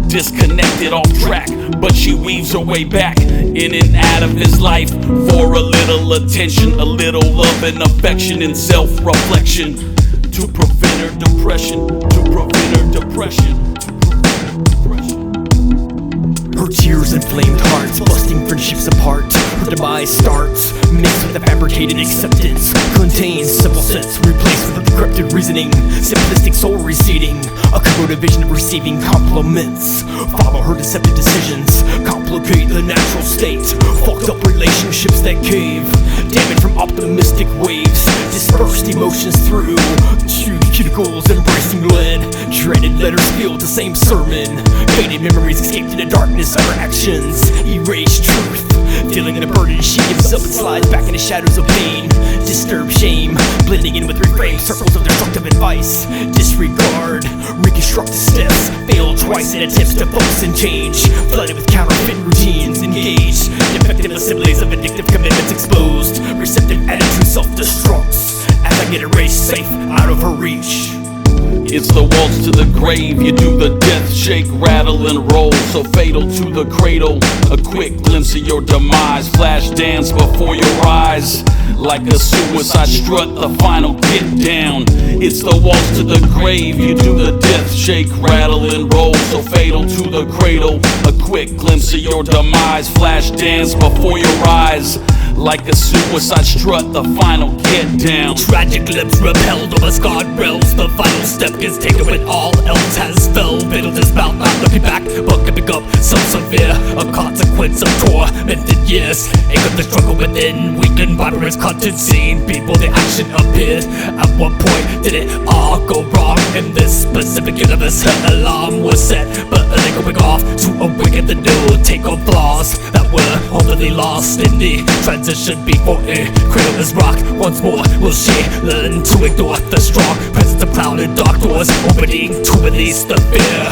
disconnected off track, but she weaves her way back in and out of his life for a little attention, a little love and affection and self-reflection to prevent her depression, to prevent her depression. Her tears inflamed hearts, busting friendships apart. Her demise starts, mixed with a fabricated acceptance. Contains simple sense, replaced with a decrepit reasoning. Simplistic soul receding, a corroded vision of receiving compliments. Follow her deceptive decisions, complicate the natural state. Fucked up relationships that cave, damage from optimistic waves. Dispersed emotions through cuticles, embracing lead. Dreaded letters filled the same sermon. Faded memories escaped into darkness. Her actions erase truth. Feeling the burden, she gives up and slides back into shadows of pain. Disturbed shame, blending in with reframed circles of destructive advice. Disregard, reconstruct the steps. Failed twice in attempts to focus and change. Flooded with counterfeit routines, engaged. Defective assemblies of addictive commitments exposed. Receptive attitude self-destructs as I get erased, safe out of her reach. It's the waltz to the grave, you do the death shake, rattle and roll, so fatal to the cradle. A quick glimpse of your demise, flash dance before your eyes. Like a suicide strut, the final get down. It's the waltz to the grave, you do the death shake, rattle and roll, so fatal to the cradle. A quick glimpse of your demise, flash dance before your eyes. Like a suicide strut, the final get down. Tragic lips repelled over scarred rails. The final step is taken when all else has fell. Fatal dismount, not looking back, but giving up so severe. A consequence of tormented years. Ache of the struggle within, weakened by its content seen. People, the action appeared. At what point did it all go wrong? In this specific universe, her alarm was set, but they going off to awaken the new. Take on flaws that were already lost in the transition before a cradle is rocked. Once more will she learn to ignore the strong presence of clouded dark doors, opening to release the fear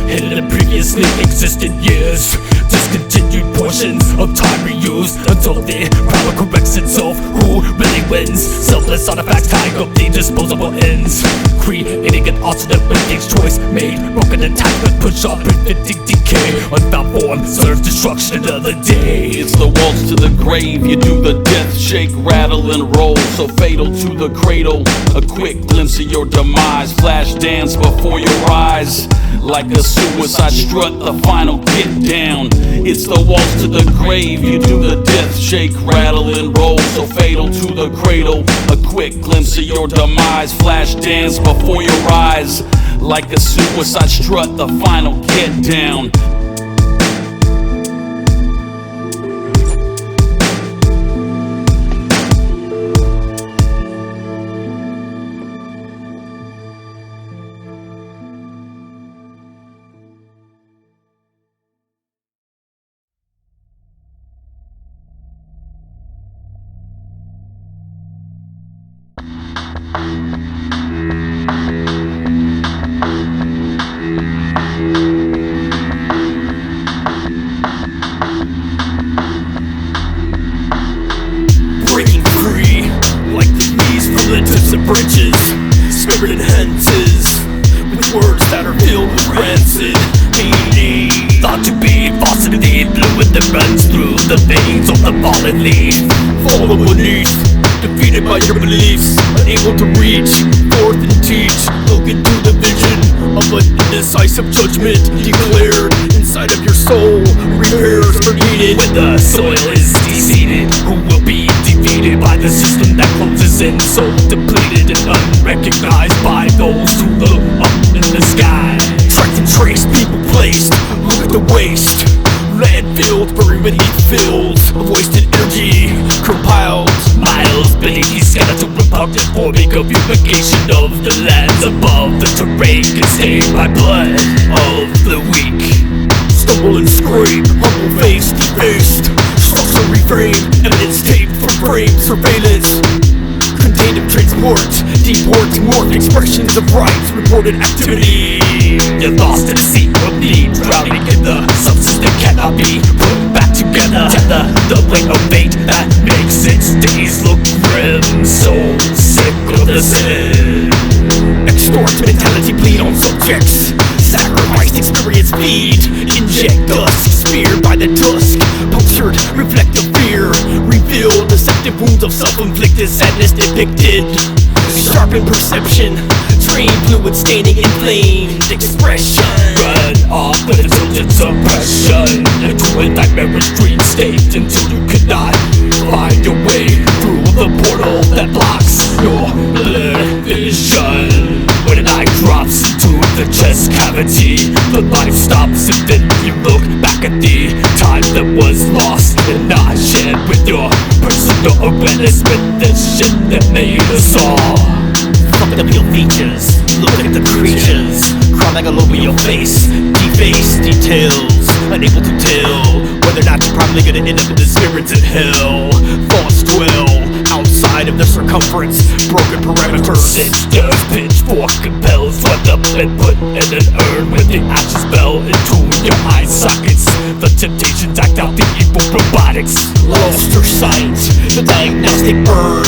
hidden in previously existent years. Discontinued portions of time reused until the power corrects itself. Who really wins? Selfless artifacts tying up the disposable ends, creating an alternate with each choice made. Broken attachment push off, preventing decay. Unfound form serves destruction another day. It's the waltz to the grave, you do the death shake, rattle and roll, so fatal to the cradle. A quick glimpse of your demise, flash dance before your eyes. Like a suicide strut, the final get down. It's the waltz to the grave, you do the death shake, rattle and roll, so fatal to the cradle. A quick glimpse of your demise, flash dance before your eyes. Like a suicide strut, the final get down. Breaking free, like the leaves from the tips of branches. Spirit enhances with words that are filled with rancid meaning. Thought to be falsity, fluid that runs through the veins of the fallen leaf. Follow beneath, defeated by your beliefs, unable to reach forth and teach. Look into the vision of an indecisive judgment declared inside of your soul. Repairs are needed when the soil is deseeded. Who will be defeated by the system that closes in, so depleted and unrecognized by those who look up in the sky. Tracked and traced, people placed. Look at the waste. Landfilled, buried beneath fields of wasted energy, compiled miles beneath these skeletal repugnant forming of unification of the lands above. The terrain contained by blood of the weak. Stumble and scrape, humble face defaced, structure reframed, evidence taped from frame surveillance. chain of transport, deport, morph expressions of rights, reported activity. You're lost in a sea of need, drowning in the substance that cannot be put back together. Tether the weight of fate that makes its days look grim. So sick of the sin. Extort mentality, bleed on subjects. Sacrificed experience, feed. Inject dusk, speared by the tusk. Punctured, reflective fear. Reveal deceptive wounds of self-inflicted sadness depicted. Sharpened perception. Train fluid staining inflamed expression. Run off with intelligent suppression into a nightmarish dream state until you cannot find your way through the portal that blocks your vision. When an eye drops into the chest cavity, the life stops and then you look back at the time that was lost and not shared with your personal awareness with this shit that made us all. Fucking up your features, look at the creatures crawling all over your face, deface details, unable to tell whether or not you're probably gonna end up in the spirits in hell. Thoughts dwell outside of the circumference, broken parameters. It's the pitchfork compels, swept up and put in an urn with the ashes fell into your eye sockets. The temptations act out the evil robotics. Lost your sight, the diagnostic burn.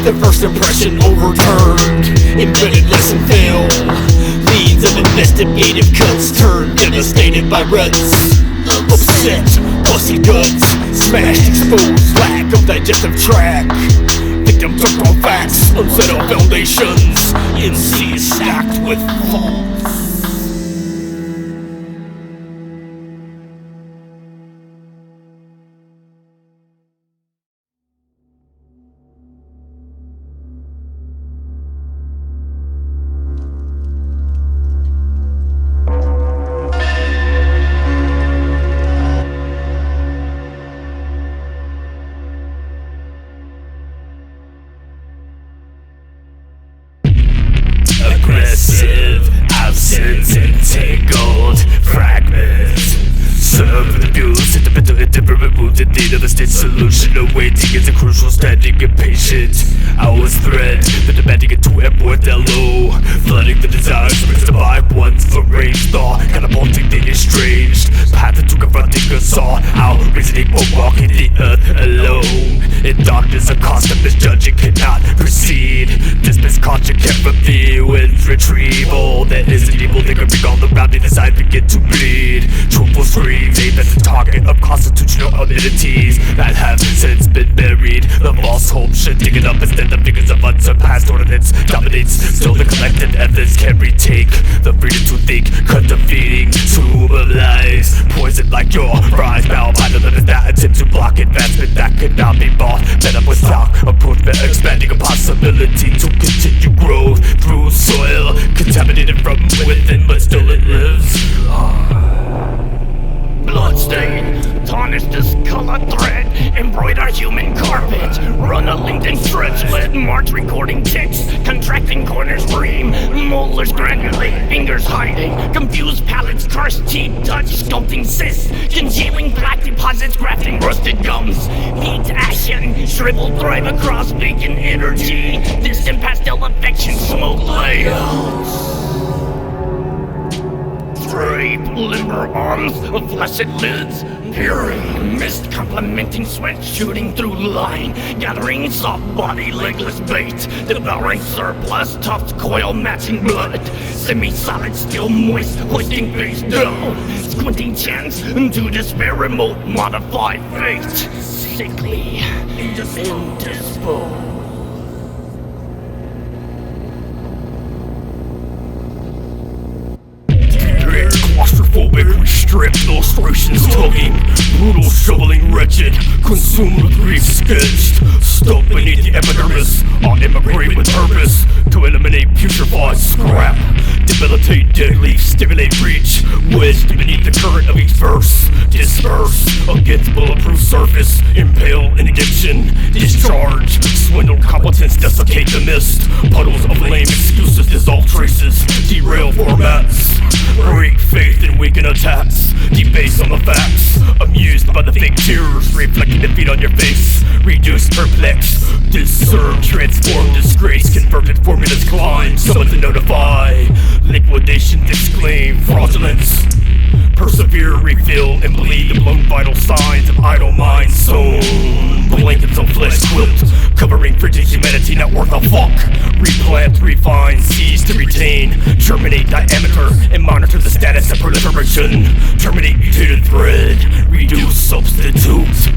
The first impression overturned, embedded lesson fail. Leads of investigative cuts turned devastated by ruts. Upset, pussy guts, smashed, exposed, lack of digestive tract. Victim took on facts, unsettled foundations. MC stacked with faults. Aggressive, absent, entangled fragments. Serve with abuse, sentimental, indifferent wounds in need of a state solution. Awaiting is a crucial, standing impatient. I was thread, the demanding it to airport low. Flooding the desires to survive one's for range thaw. Catapulting the estranged path into confronting us all. Our reasoning won't walk in the earth alone. In darkness, a cost of misjudging cannot proceed. This misconduct can't reveal with retrieval. There is an evil lingering all around me, the signs begin to bleed. Truthful screams aimed at the target of constitutional amenities that have since been buried. The false hope should dig it up instead of figures of unsurpassed ordinance dominates. Still the collected evidence can retake the freedom to think, cut the feeding tube of lies. Poison like your fries, bound by the limits that attempt to block advancement that could not be bought. Fed up with stock improvement, expanding a possibility to continue growth through soil contaminated from within, but still it lives. Bloodstain, tarnish discolored thread, embroider human carpet, run a LinkedIn stretch, lead march recording ticks, contracting corners scream, molars granulate, fingers hiding, confused palates, cursed teeth touch, sculpting cysts, congealing black deposits, grafting rusted gums, feet ashen, shriveled thrive across vacant energy, distant pastel affection, smoke layouts. Drape, liver arms, flaccid lids, peering, mist complementing sweat shooting through line, gathering soft body, legless bait, devouring surplus, tufts coil matching blood, semi-solid still moist, hoisting face down, squinting chance to despair, remote modified fate, sickly, indisposed. Claustrophobic, restrict illustrations tugging, brutal, shoveling, wretched, consumed with grief sketched, stuck beneath the epidermis, I'll immigrate with purpose, to eliminate putrefied scrap, debilitate deadly, stimulate reach, wedged beneath the current of each verse, disperse against bulletproof surface, impale in addiction, discharge, swindle competence, desiccate the mist, puddles of lame excuses dissolve traces, derail formats, break faith and weaken attacks, debase on the facts, amused by by the fake tears, reflecting defeat on your face. Reduced, perplexed, discern, transform, disgrace. Converted formulas climb, someone to notify. Liquidation, exclaim, fraudulence. Persevere, refill, and bleed the blown vital signs of idle minds sown. Blankets of flesh quilt, covering frigid humanity not worth a fuck. Replant, refine, seize to retain. Terminate diameter and monitor the status of proliferation. Terminate mutated thread, reduce, substitute.